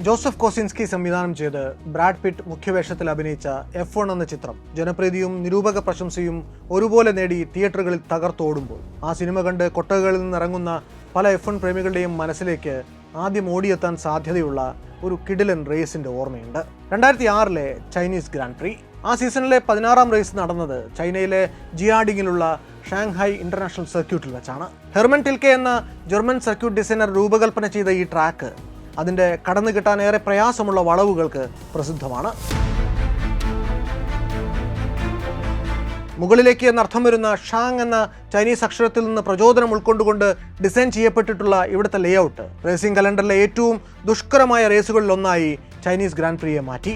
Joseph കോസിൻസ്കി സംവിധാനം ചെയ്ത് Brad pit മുഖ്യവേഷത്തിൽ അഭിനയിച്ച F1 എന്ന ചിത്രം ജനപ്രീതിയും നിരൂപക പ്രശംസയും ഒരുപോലെ നേടി തിയേറ്ററുകളിൽ തകർത്തോടുമ്പോൾ ആ സിനിമ കണ്ട് കൊട്ടകകളിൽ നിന്നിറങ്ങുന്ന പല F1 പ്രേമികളുടെയും മനസ്സിലേക്ക് ആദ്യം ഓടിയെത്താൻ സാധ്യതയുള്ള ഒരു കിടിലൻ റേസിന്റെ ഓർമ്മയുണ്ട്. 2006 ചൈനീസ് ഗ്രാൻഡ് പ്രീ. ആ സീസണിലെ 16ാം റേസ് നടന്നത് ചൈനയിലെ ജിയാഡിങ്ങിലുള്ള ഷാങ്ഹായ് ഇന്റർനാഷണൽ സർക്യൂട്ടിൽ വെച്ചാണ്. ഹെർമൻ ടിൽക്കെ എന്ന ജർമ്മൻ സർക്യൂട്ട് ഡിസൈനർ രൂപകൽപ്പന ചെയ്ത ഈ ട്രാക്ക് അതിൻ്റെ കടന്നു കിട്ടാൻ ഏറെ പ്രയാസമുള്ള വളവുകൾക്ക് പ്രസിദ്ധമാണ്. മുകളിലേക്ക് എന്നർത്ഥം വരുന്ന ഷാങ് എന്ന ചൈനീസ് അക്ഷരത്തിൽ നിന്ന് പ്രചോദനം ഉൾക്കൊണ്ടുകൊണ്ട് ഡിസൈൻ ചെയ്യപ്പെട്ടിട്ടുള്ള ഇവിടുത്തെ ലേഔട്ട് റേസിംഗ് കലണ്ടറിലെ ഏറ്റവും ദുഷ്കരമായ റേസുകളിൽ ഒന്നായി ചൈനീസ് ഗ്രാൻഡ് പ്രീയെ മാറ്റി.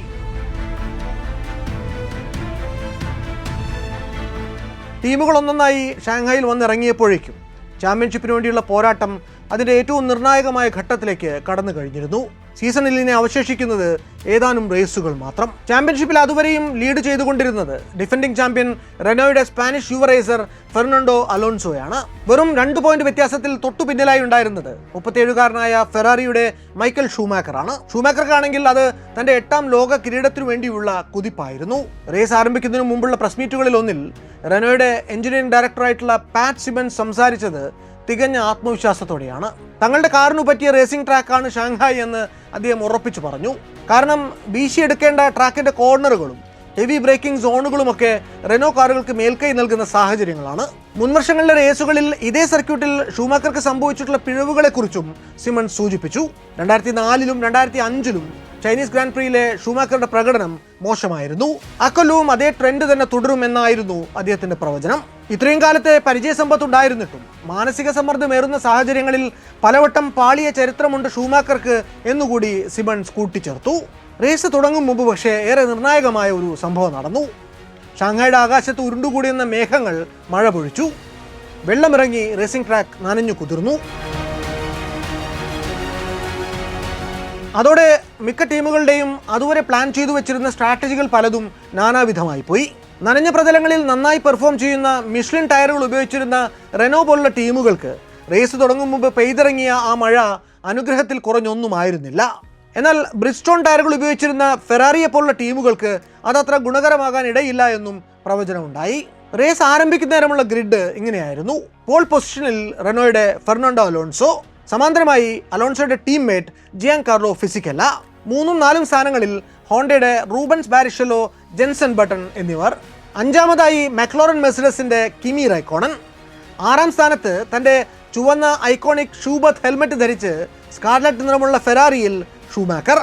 ടീമുകൾ ഒന്നൊന്നായി ഷാങ്ഹായിൽ വന്നിറങ്ങിയപ്പോഴേക്കും ചാമ്പ്യൻഷിപ്പിന് വേണ്ടിയുള്ള പോരാട്ടം അതിൻ്റെ ഏറ്റവും നിർണായകമായ ഘട്ടത്തിലേക്ക് കടന്നു കഴിഞ്ഞിരുന്നു. സീസണിൽ ഇനി അവശേഷിക്കുന്നത് ഏതാനും റേസുകൾ മാത്രം. ചാമ്പ്യൻഷിപ്പിൽ അതുവരെയും ലീഡ് ചെയ്തുകൊണ്ടിരുന്നത് ഡിഫൻഡിംഗ് ചാമ്പ്യൻ റെനോയുടെ സ്പാനിഷ് യുവ റേസർ ഫെർണാണ്ടോ അലോൺസോയാണ്. വെറും 2 പോയിന്റ് വ്യത്യാസത്തിൽ തൊട്ടു പിന്നിലായി ഉണ്ടായിരുന്നത് 37കാരനായ ഫെറാറിയുടെ മൈക്കൽ ഷൂമാക്കറാണ്. ഷൂമാക്കർക്കാണെങ്കിൽ അത് തന്റെ 8ാം ലോക കിരീടത്തിനു വേണ്ടിയുള്ള കുതിപ്പായിരുന്നു. റേസ് ആരംഭിക്കുന്നതിന് മുമ്പുള്ള പ്രസ് മീറ്റുകളിൽ ഒന്നിൽ റെനോയുടെ എഞ്ചിനീയറിംഗ് ഡയറക്ടറായിട്ടുള്ള പാറ്റ് സിമൻസ് സംസാരിച്ചത് തികഞ്ഞ ആത്മവിശ്വാസത്തോടെയാണ്. തങ്ങളുടെ കാറിനു പറ്റിയ റേസിംഗ് ട്രാക്കാണ് ഷാങ്ഹായ് എന്ന് അദ്ദേഹം ഉറപ്പിച്ചു പറഞ്ഞു. കാരണം വീശിയെടുക്കേണ്ട ട്രാക്കിന്റെ കോർണറുകളും ഹെവി ബ്രേക്കിംഗ് സോണുകളുമൊക്കെ റെനോ കാറുകൾക്ക് മേൽക്കൈ നൽകുന്ന സാഹചര്യങ്ങളാണ്. മുൻവർഷങ്ങളിലെ റേസുകളിൽ ഇതേ സർക്യൂട്ടിൽ ഷൂമാക്കർക്ക് സംഭവിച്ചിട്ടുള്ള പിഴവുകളെക്കുറിച്ചും സിമൺസ് സൂചിപ്പിച്ചു. 2004ലും 2005ലും ചൈനീസ് ഗ്രാൻഡ് പ്രീയിലെ ഷൂമാക്കറുടെ പ്രകടനം മോശമായിരുന്നു. അക്കൊല്ലവും അതേ ട്രെൻഡ് തന്നെ തുടരുമെന്നായിരുന്നു അദ്ദേഹത്തിന്റെ പ്രവചനം. ഇത്രയും കാലത്തെ പരിചയസമ്പത്ത് ഉണ്ടായിരുന്നിട്ടും മാനസിക സമ്മർദ്ദമേറുന്ന സാഹചര്യങ്ങളിൽ പലവട്ടം പാളിയ ചരിത്രമുണ്ട് ഷൂമാക്കർക്ക് എന്നുകൂടി സിമൺസ് കൂട്ടിച്ചേർത്തു. റേസ് തുടങ്ങും മുമ്പ് പക്ഷേ ഏറെ നിർണായകമായ ഒരു സംഭവം നടന്നു. ഷാങ്ഹായുടെ ആകാശത്ത് ഉരുണ്ടുകൂടിയുന്ന മേഘങ്ങൾ മഴ പൊഴിച്ചു. വെള്ളമിറങ്ങി റേസിംഗ് ട്രാക്ക് നനഞ്ഞു കുതിർന്നു. അതോടെ മിക്ക ടീമുകളുടെയും അതുവരെ പ്ലാൻ ചെയ്തു വെച്ചിരുന്ന സ്ട്രാറ്റജികൾ പലതും നാനാവിധമായി പോയി. നനഞ്ഞ പ്രതലങ്ങളിൽ നന്നായി പെർഫോം ചെയ്യുന്ന മിഷ്ലിൻ ടയറുകൾ ഉപയോഗിച്ചിരുന്ന റെനോ പോലുള്ള ടീമുകൾക്ക് റേസ് തുടങ്ങും മുമ്പ് പെയ്തിറങ്ങിയ ആ മഴ അനുഗ്രഹത്തിൽ കുറഞ്ഞൊന്നുമായിരുന്നില്ല. എന്നാൽ ബ്രിസ്റ്റോൺ ടയറുകൾ ഉപയോഗിച്ചിരുന്ന ഫെറാറിയെ പോലുള്ള ടീമുകൾക്ക് അതത്ര ഗുണകരമാകാൻ ഇടയില്ല എന്നും പ്രവചനമുണ്ടായി. റേസ് ആരംഭിക്കുന്നേരമുള്ള ഗ്രിഡ് ഇങ്ങനെയായിരുന്നു. പോൾ പൊസിഷനിൽ റെനോയുടെ ഫെർണാണ്ടോ അലോൺസോ, സമാന്തരമായി അലോൺസോയുടെ ടീംമേറ്റ് ജിയാൻ കാർലോ ഫിസിക്കല്ല. 3ഉം 4ഉം സ്ഥാനങ്ങളിൽ ഹോണ്ടയുടെ റൂബൻസ് ബാരിഷെല്ലോ, ജെൻസൺ ബട്ടൺ എന്നിവർ. 5ാമതായി മെക്ലോറൻ മെഴ്സിഡസിന്റെ കിമി റൈക്കോണൻ. 6ാം സ്ഥാനത്ത് തന്റെ ചുവന്ന ഐക്കോണിക് ഷൂബത്ത് ഹെൽമെറ്റ് ധരിച്ച് സ്കാർലറ്റ് നിറമുള്ള ഫെറാറിയിൽ ഷൂമാക്കർ.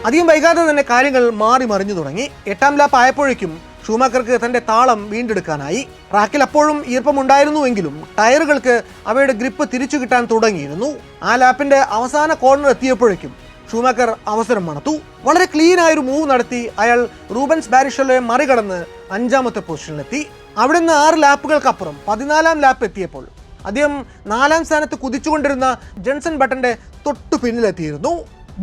അധികം വൈകാതെ തന്നെ കാര്യങ്ങൾ മാറി മറിഞ്ഞു തുടങ്ങി. 8ാം ലാപ്പ് ആയപ്പോഴേക്കും ഷൂമാക്കർക്ക് തന്റെ താളം വീണ്ടെടുക്കാനായി. ട്രാക്കിൽ അപ്പോഴും ഈർപ്പമുണ്ടായിരുന്നുവെങ്കിലും ടയറുകൾക്ക് അവയുടെ ഗ്രിപ്പ് തിരിച്ചു കിട്ടാൻ തുടങ്ങിയിരുന്നു. ആ ലാപ്പിന്റെ അവസാന കോർണർ എത്തിയപ്പോഴേക്കും ഷൂമാക്കർ അവസരം മണത്തു. വളരെ ക്ലീൻ ആയൊരു മൂവ് നടത്തി അയാൾ റൂബൻസ് ബാരിഷെല്ലോയെ മറികടന്ന് 5ാമത്തെ പൊസിഷനിലെത്തി. അവിടെ നിന്ന് 6 ലാപ്പുകൾക്കപ്പുറം 14ാം ലാപ്പ് എത്തിയപ്പോൾ അദ്ദേഹം 4ാം സ്ഥാനത്ത് കുതിച്ചുകൊണ്ടിരുന്ന ജെൻസൺ ബട്ടന്റെ തൊട്ടു പിന്നിലെത്തിയിരുന്നു.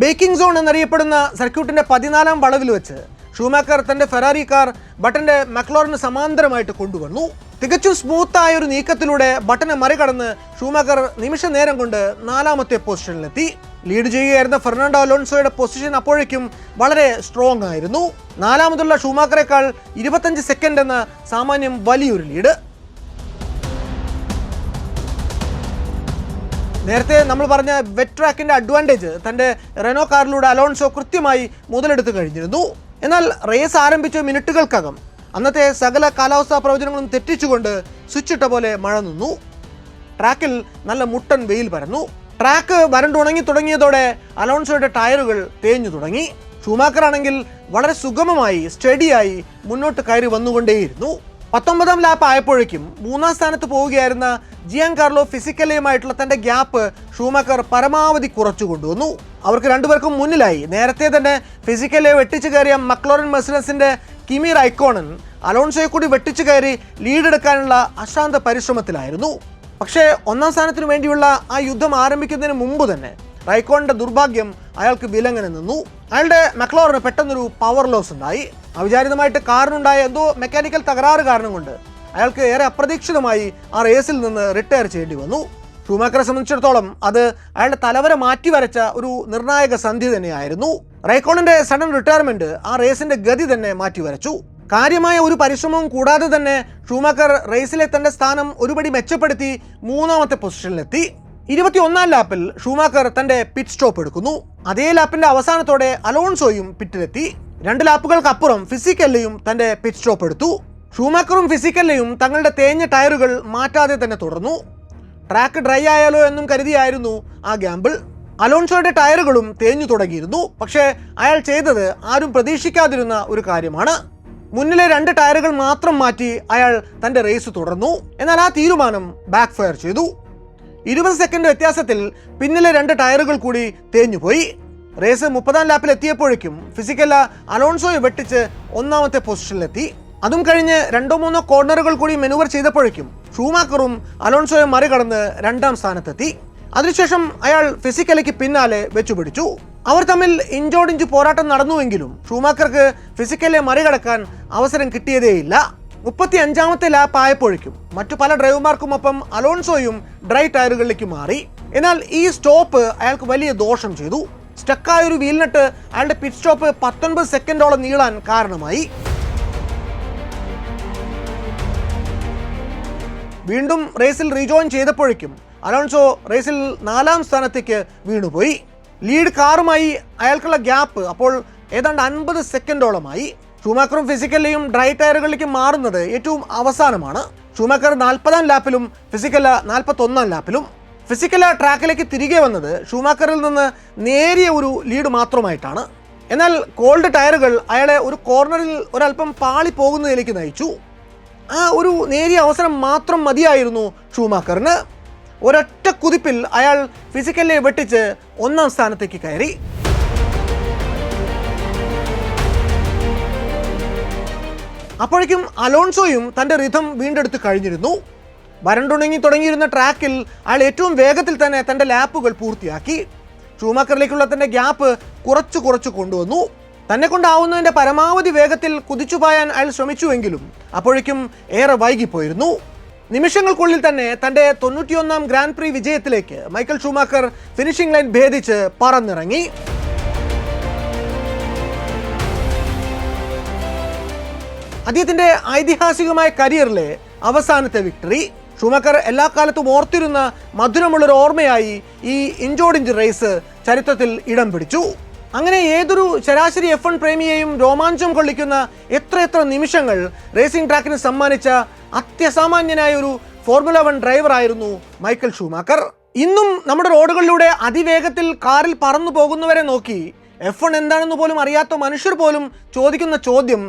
ബേക്കിംഗ് സോൺ എന്നറിയപ്പെടുന്ന സർക്യൂട്ടിന്റെ 14ാം വളവിൽ വെച്ച് ഷൂമാക്കർ തന്റെ ഫെറാറി കാർ ബട്ടന്റെ മക്ലോറിന് സമാന്തരമായിട്ട് കൊണ്ടുവന്നു. തികച്ചും സ്മൂത്തായ ഒരു നീക്കത്തിലൂടെ ബട്ടനെ മറികടന്ന് ഷൂമാക്കർ നിമിഷ നേരം കൊണ്ട് 4ാമത്തെ പൊസിഷനിലെത്തി. ലീഡ് ചെയ്യുകയായിരുന്ന ഫെർണാണ്ടോ അലോൺസോയുടെ പൊസിഷൻ അപ്പോഴേക്കും വളരെ സ്ട്രോങ് ആയിരുന്നു. 4ാമതുള്ള ഷൂമാക്കറേക്കാൾ 25 സെക്കൻഡ് എന്ന സാമാന്യം വലിയൊരു ലീഡ്. നേരത്തെ നമ്മൾ പറഞ്ഞ വെറ്റ് ട്രാക്കിന്റെ അഡ്വാൻറ്റേജ് തന്റെ റെനോ കാറിലൂടെ അലോൺസോ കൃത്യമായി മുതലെടുത്ത് കഴിഞ്ഞിരുന്നു. എന്നാൽ റേസ് ആരംഭിച്ച മിനിറ്റുകൾക്കകം അന്നത്തെ സകല കാലാവസ്ഥാ പ്രവചനങ്ങളും തെറ്റിച്ചുകൊണ്ട് സ്വിച്ച് ഇട്ട പോലെ മഴ നിന്നു. ട്രാക്കിൽ നല്ല മുട്ടൻ വെയിൽ പരന്നു. ട്രാക്ക് വരണ്ടുണങ്ങി തുടങ്ങിയതോടെ അലോൺസോയുടെ ടയറുകൾ തേഞ്ഞു തുടങ്ങി. ഷൂമാക്കർ ആണെങ്കിൽ വളരെ സുഗമമായി സ്റ്റഡിയായി മുന്നോട്ട് കയറി വന്നുകൊണ്ടേയിരുന്നു. 19ാം ലാപ്പ് ആയപ്പോഴേക്കും 3ാം സ്ഥാനത്ത് പോവുകയായിരുന്ന ജിയാൻ കാർലോ ഫിസിക്കലയുമായിട്ടുള്ള തന്റെ ഗ്യാപ്പ് ഷൂമാക്കർ പരമാവധി കുറച്ചു കൊണ്ടുവന്നു. അവർക്ക് രണ്ടുപേർക്കും മുന്നിലായി നേരത്തെ തന്നെ ഫിസിക്കലെ വെട്ടിച്ചു കയറിയ മക്ലോറൻ മെഴ്സിഡസിന്റെ കിമി റൈക്കോണൻ അലോൺസോയെ കൂടി വെട്ടിച്ചു കയറി ലീഡെടുക്കാനുള്ള അശാന്ത പരിശ്രമത്തിലായിരുന്നു. പക്ഷേ 1ാം സ്ഥാനത്തിന് വേണ്ടിയുള്ള ആ യുദ്ധം ആരംഭിക്കുന്നതിന് മുമ്പ് തന്നെ റൈക്കോണിന്റെ ദുർഭാഗ്യം അയാൾക്ക് വിലങ്ങനെ നിന്നു. അയാളുടെ മക്ലോറിന് പെട്ടെന്നൊരു പവർ ലോസ് ഉണ്ടായി. അവിചാരിതമായിട്ട് കാറിനുണ്ടായ എന്തോ മെക്കാനിക്കൽ തകരാറ് കാരണം കൊണ്ട് അയാൾക്ക് ഏറെ അപ്രതീക്ഷിതമായി ആ റേസിൽ നിന്ന് റിട്ടയർ ചെയ്യേണ്ടി വന്നു. ഷൂമാക്കറെ സംബന്ധിച്ചിടത്തോളം അത് അയാളുടെ തലവര മാറ്റി വരച്ച ഒരു നിർണായക സന്ധി തന്നെയായിരുന്നു. റൈക്കോണിന്റെ സഡൻ റിട്ടയർമെന്റ് ആ റേസിന്റെ ഗതി തന്നെ മാറ്റിവരച്ചു. കാര്യമായ ഒരു പരിശ്രമവും കൂടാതെ തന്നെ ഷൂമാക്കർ റേസിലെ തന്റെ സ്ഥാനം ഒരുപടി മെച്ചപ്പെടുത്തി 3ാമത്തെ പൊസിഷനിലെത്തി. 21ാം ലാപ്പിൽ ഷൂമാക്കർ തന്റെ പിറ്റ് സ്റ്റോപ്പ് എടുക്കുന്നു. അതേ ലാപ്പിന്റെ അവസാനത്തോടെ അലോൺസോയും പിറ്റിലെത്തി. 2 ലാപ്പുകൾക്കപ്പുറം ഫിസിക്കല്ലയും തന്റെ പിറ്റ് സ്റ്റോപ്പ് എടുത്തു. ഷൂമാക്കറും ഫിസിക്കല്ലയും തങ്ങളുടെ തേഞ്ഞ ടയറുകൾ മാറ്റാതെ തന്നെ തുടർന്നു. ട്രാക്ക് ഡ്രൈ ആയാലോ എന്നും കരുതിയായിരുന്നു ആ ഗ്യാമ്പിൾ. അലോൺസോയുടെ ടയറുകളും തേഞ്ഞു തുടങ്ങിയിരുന്നു. പക്ഷേ അയാൾ ചെയ്തത് ആരും പ്രതീക്ഷിക്കാതിരുന്ന ഒരു കാര്യമാണ്. മുന്നിലെ 2 ടയറുകൾ മാത്രം മാറ്റി അയാൾ തന്റെ റേസ് തുടർന്നു. എന്നാൽ ആ തീരുമാനം ബാക്ക് ഫയർ ചെയ്തു. 20 സെക്കൻഡ് വ്യത്യാസത്തിൽ പിന്നിലെ 2 ടയറുകൾ കൂടി തേഞ്ഞുപോയി. റേസ് 30ാം ലാപ്പിൽ എത്തിയപ്പോഴേക്കും ഫിസിക്കല്ല അലോൺസോയെ വെട്ടിച്ച് 1ാമത്തെ പൊസിഷനിലെത്തി. അതും കഴിഞ്ഞ് 2-3 കോർണറുകൾ കൂടി മെനുവർ ചെയ്തപ്പോഴേക്കും ഷൂമാക്കറും അലോൺസോയെ മറികടന്ന് 2ാം സ്ഥാനത്തെത്തി. അതിനുശേഷം അയാൾ ഫിസിക്കലയ്ക്ക് പിന്നാലെ വെച്ചുപിടിച്ചു. അവർ തമ്മിൽ ഇഞ്ചോടിഞ്ച് പോരാട്ടം നടന്നുവെങ്കിലും ഷൂമാക്കർക്ക് ഫിസിക്കലെ മറികടക്കാൻ അവസരം കിട്ടിയതേയില്ല. 35ാമത്തെ ലാപ്പ് ആയപ്പോഴേക്കും മറ്റു പല ഡ്രൈവർമാർക്കുമൊപ്പം അലോൺസോയും ഡ്രൈ ടയറുകളിലേക്ക് മാറി. എന്നാൽ ഈ സ്റ്റോപ്പ് അയാൾക്ക് വലിയ ദോഷം ചെയ്തു. സ്റ്റക്കായ ഒരു വീൽനട്ട് അയാളുടെ പിറ്റ് സ്റ്റോപ്പ് 19 സെക്കൻഡോളം നീളാൻ കാരണമായി. വീണ്ടും റേസിൽ റീജോയിൻ ചെയ്തപ്പോഴേക്കും അലോൺസോ റേസിൽ 4ാം സ്ഥാനത്തേക്ക് വീണുപോയി. ലീഡ് കാറുമായി അയാൾക്കുള്ള ഗ്യാപ്പ് അപ്പോൾ ഏതാണ്ട് 50 സെക്കൻഡോളമായി. ഷൂമാക്കറും ഫിസിക്കല്ലയും ഡ്രൈ ടയറുകളിലേക്ക് മാറുന്നത് ഏറ്റവും അവസാനമാണ്. ഷൂമാക്കർ 40ാം ലാപ്പിലും ഫിസിക്കല്ല 41ാം ലാപ്പിലും. ഫിസിക്കല്ല ട്രാക്കിലേക്ക് തിരികെ വന്നത് ഷൂമാക്കറിൽ നിന്ന് നേരിയ ഒരു ലീഡ് മാത്രമായിട്ടാണ്. എന്നാൽ കോൾഡ് ടയറുകൾ അയാളെ ഒരു കോർണറിൽ ഒരല്പം പാളി പോകുന്നതിലേക്ക് നയിച്ചു. ആ ഒരു നേരിയ അവസരം മാത്രം മതിയായിരുന്നു ഷൂമാക്കറിന്. ഒരൊറ്റ കുതിപ്പിൽ അയാൾ ഫിസിക്കലിനെ വെട്ടിച്ച് 1ാം സ്ഥാനത്തേക്ക് കയറി. അപ്പോഴേക്കും അലോൺസോയും തൻ്റെ റിഥം വീണ്ടെടുത്ത് കഴിഞ്ഞിരുന്നു. വരണ്ടുണങ്ങി തുടങ്ങിയിരുന്ന ട്രാക്കിൽ അയാൾ ഏറ്റവും വേഗത്തിൽ തന്നെ തൻ്റെ ലാപ്പുകൾ പൂർത്തിയാക്കി. ഷൂമാക്കറിലേക്കുള്ള തൻ്റെ ഗ്യാപ്പ് കുറച്ചു കൊണ്ടുവന്നു. തന്നെ കൊണ്ടാവുന്നതിൻ്റെ പരമാവധി വേഗത്തിൽ കുതിച്ചുപായാൻ അയാൾ ശ്രമിച്ചുവെങ്കിലും അപ്പോഴേക്കും ഏറെ വൈകിപ്പോയിരുന്നു. നിമിഷങ്ങൾക്കുള്ളിൽ തന്നെ തൻ്റെ 91ാം ഗ്രാൻഡ് പ്രീ വിജയത്തിലേക്ക് മൈക്കൽ ഷൂമാക്കർ ഫിനിഷിംഗ് ലൈൻ ഭേദിച്ച് പറന്നിറങ്ങി. അദ്ദേഹത്തിൻ്റെ ഐതിഹാസികമായ കരിയറിലെ അവസാനത്തെ വിക്ടറി. ഷൂമാക്കർ എല്ലാ കാലത്തും ഓർത്തിരുന്ന മധുരമുള്ളൊരു ഓർമ്മയായി ഈ ഇഞ്ചോടിഞ്ച് റേസ് ചരിത്രത്തിൽ ഇടം പിടിച്ചു. അങ്ങനെ ഏതൊരു ശരാശരി F1 പ്രേമിയെയും രോമാഞ്ചം കൊള്ളിക്കുന്ന എത്ര നിമിഷങ്ങൾ റേസിംഗ് ട്രാക്കിന് സമ്മാനിച്ച അത്യസാമാന്യനായ ഒരു ഫോർമുല 1 ഡ്രൈവറായിരുന്നു മൈക്കൽ ഷൂമാക്കർ. ഇന്നും നമ്മുടെ റോഡുകളിലൂടെ അതിവേഗത്തിൽ കാറിൽ പറന്നു പോകുന്നവരെ നോക്കി F1 എന്താണെന്ന് പോലും അറിയാത്ത മനുഷ്യർ പോലും ചോദിക്കുന്ന ചോദ്യം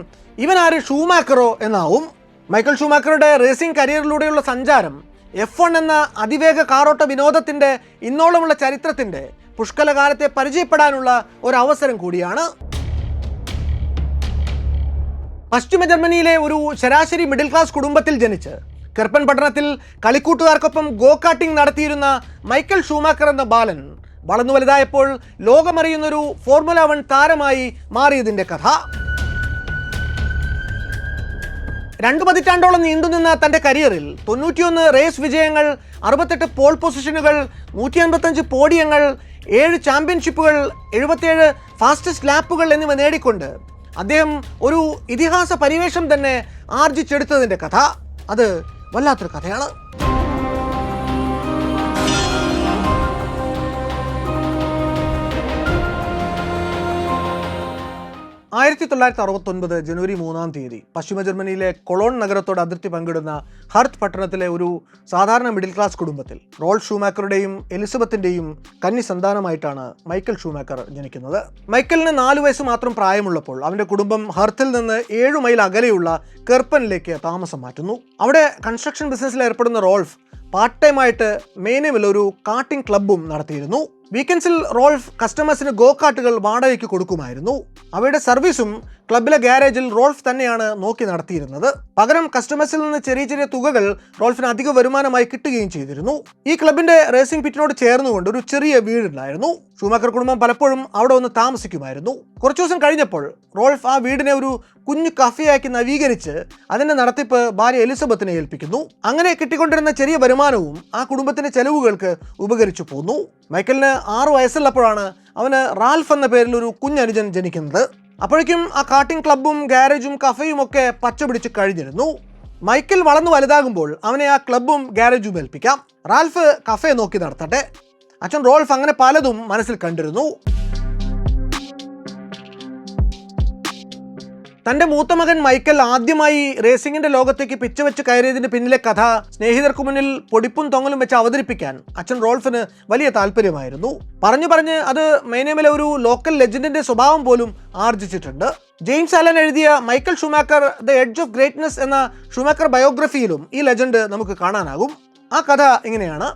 ഇവനാര് ഷൂമാക്കറോ എന്നാവും. മൈക്കൽ ഷൂമാക്കറുടെ റേസിംഗ് കരിയറിലൂടെയുള്ള സഞ്ചാരം F1 എന്ന അതിവേഗ കാറോട്ട വിനോദത്തിൻ്റെ ഇന്നോളമുള്ള ചരിത്രത്തിൻ്റെ പുഷ്കലകാലത്തെ പരിചയപ്പെടാനുള്ള ഒരവസരം കൂടിയാണ്. പശ്ചിമ ജർമ്മനിയിലെ ഒരു ശരാശരി മിഡിൽ ക്ലാസ് കുടുംബത്തിൽ ജനിച്ച് കെർപ്പൻ പട്ടണത്തിൽ കളിക്കൂട്ടുകാർക്കൊപ്പം ഗോ കാർട്ടിംഗ് നടത്തിയിരുന്ന മൈക്കൽ ഷൂമാക്കർ എന്ന ബാലൻ വളർന്നു വലുതായപ്പോൾ ലോകമറിയുന്നൊരു ഫോർമുല 1 താരമായി മാറിയതിൻ്റെ കഥ. 2 പതിറ്റാണ്ടോളം നീണ്ടുനിന്ന തൻ്റെ കരിയറിൽ 91 റേസ് വിജയങ്ങൾ, 68 പോൾ പൊസിഷനുകൾ, 155 പോഡിയങ്ങൾ, 7 ചാമ്പ്യൻഷിപ്പുകൾ, 77 ഫാസ്റ്റസ്റ്റ് ലാപ്പുകൾ എന്നിവ നേടിക്കൊണ്ട് അദ്ദേഹം ഒരു ഇതിഹാസ പരിവേഷം തന്നെ ആർജിച്ചെടുത്തതിൻ്റെ കഥ അത് വല്ലാത്തൊരു കഥയാണ്. 1969 ജനുവരി 3-ാം തീയതി പശ്ചിമ ജർമ്മനിയിലെ കൊളോൺ നഗരത്തോട് അതിർത്തി പങ്കിടുന്ന ഹർത്ത് പട്ടണത്തിലെ ഒരു സാധാരണ മിഡിൽ ക്ലാസ് കുടുംബത്തിൽ റോൾഫ് ഷൂമാക്കറുടെയും എലിസബത്തിൻ്റെയും കന്നി സന്താനമായിട്ടാണ് മൈക്കൽ ഷൂമാക്കർ ജനിക്കുന്നത്. മൈക്കലിന് 4 വയസ്സ് മാത്രം പ്രായമുള്ളപ്പോൾ അവൻ്റെ കുടുംബം ഹർത്തിൽ നിന്ന് 7 മൈൽ അകലെയുള്ള കെർപ്പനിലേക്ക് താമസം മാറ്റുന്നു. അവിടെ കൺസ്ട്രക്ഷൻ ബിസിനസ്സിൽ ഏർപ്പെടുന്ന റോൾഫ് പാർട്ട് ടൈമായിട്ട് മേനവിൽ ഒരു കാർട്ടിംഗ് ക്ലബ്ബും നടത്തിയിരുന്നു. വീക്കെൻഡ്സിൽ റോൾഫ് കസ്റ്റമേഴ്സിന് ഗോ കാർട്ടുകൾ വാടകയ്ക്ക് കൊടുക്കുമായിരുന്നു. അവയുടെ സർവീസും ക്ലബിലെ ഗ്യാരേജിൽ റോൾഫ് തന്നെയാണ് നോക്കി നടത്തിയിരുന്നത്. പകരം കസ്റ്റമേഴ്സിൽ നിന്ന് ചെറിയ തുകകൾ റോൾഫിന് അധിക വരുമാനമായി കിട്ടുകയും ചെയ്തിരുന്നു. ഈ ക്ലബിന്റെ റേസിംഗ് പിറ്റിനോട് ചേർന്നുകൊണ്ട് ഒരു ചെറിയ വീടുണ്ടായിരുന്നു. ഷൂമാക്കർ കുടുംബം പലപ്പോഴും അവിടെ ഒന്ന് താമസിക്കുമായിരുന്നു. കുറച്ചു ദിവസം കഴിഞ്ഞപ്പോൾ റോൾഫ് ആ വീടിനെ ഒരു കുഞ്ഞു കഫേയാക്കി നവീകരിച്ച് അതിൻ്റെ നടത്തിപ്പ് ഭാര്യ എലിസബത്തിനെ ഏൽപ്പിക്കുന്നു. അങ്ങനെ കിട്ടിക്കൊണ്ടിരുന്ന ചെറിയ വരുമാനവും ആ കുടുംബത്തിൻ്റെ ചെലവുകൾക്ക് ഉപകരിച്ചു പോന്നു. മൈക്കലിന് 6 വയസ്സുള്ളപ്പോഴാണ് അവന് റാൽഫ് എന്ന പേരിൽ ഒരു കുഞ്ഞനുജൻ ജനിക്കുന്നത്. അപ്പോഴേക്കും ആ കാർട്ടിംഗ് ക്ലബ്ബും ഗാരേജും കഫേയും ഒക്കെ പച്ചപിടിച്ച് കഴിഞ്ഞിരുന്നു. മൈക്കൽ വളർന്നു വലുതാകുമ്പോൾ അവനെ ആ ക്ലബ്ബും ഗാരേജും ഏൽപ്പിക്കാം. റാൽഫ് കഫേ നോക്കി നടത്തട്ടെ. അച്ഛൻ റോൾഫ് അങ്ങനെ പലതും മനസ്സിൽ കണ്ടിരുന്നു. തൻ്റെ മൂത്ത മകൻ മൈക്കൽ ആദ്യമായി റേസിംഗിന്റെ ലോകത്തേക്ക് പിച്ചുവെച്ച് കയറിയതിന് പിന്നിലെ കഥ സ്നേഹിതർക്ക് മുന്നിൽ പൊടിപ്പും തൊങ്ങലും വെച്ച് അവതരിപ്പിക്കാൻ അച്ഛൻ റോൾഫിന് വലിയ താല്പര്യമായിരുന്നു. പറഞ്ഞു അത് മേനേമിലെ ഒരു ലോക്കൽ ലെജൻഡിന്റെ സ്വഭാവം പോലും ആർജിച്ചിട്ടുണ്ട്. ജെയിംസ് ആലൻ എഴുതിയ Michael Schumacher the edge of greatness എന്ന ഷൂമാക്കർ ബയോഗ്രഫിയിലും ഈ ലെജൻഡ് നമുക്ക് കാണാനാകും. ആ കഥ ഇങ്ങനെയാണ്.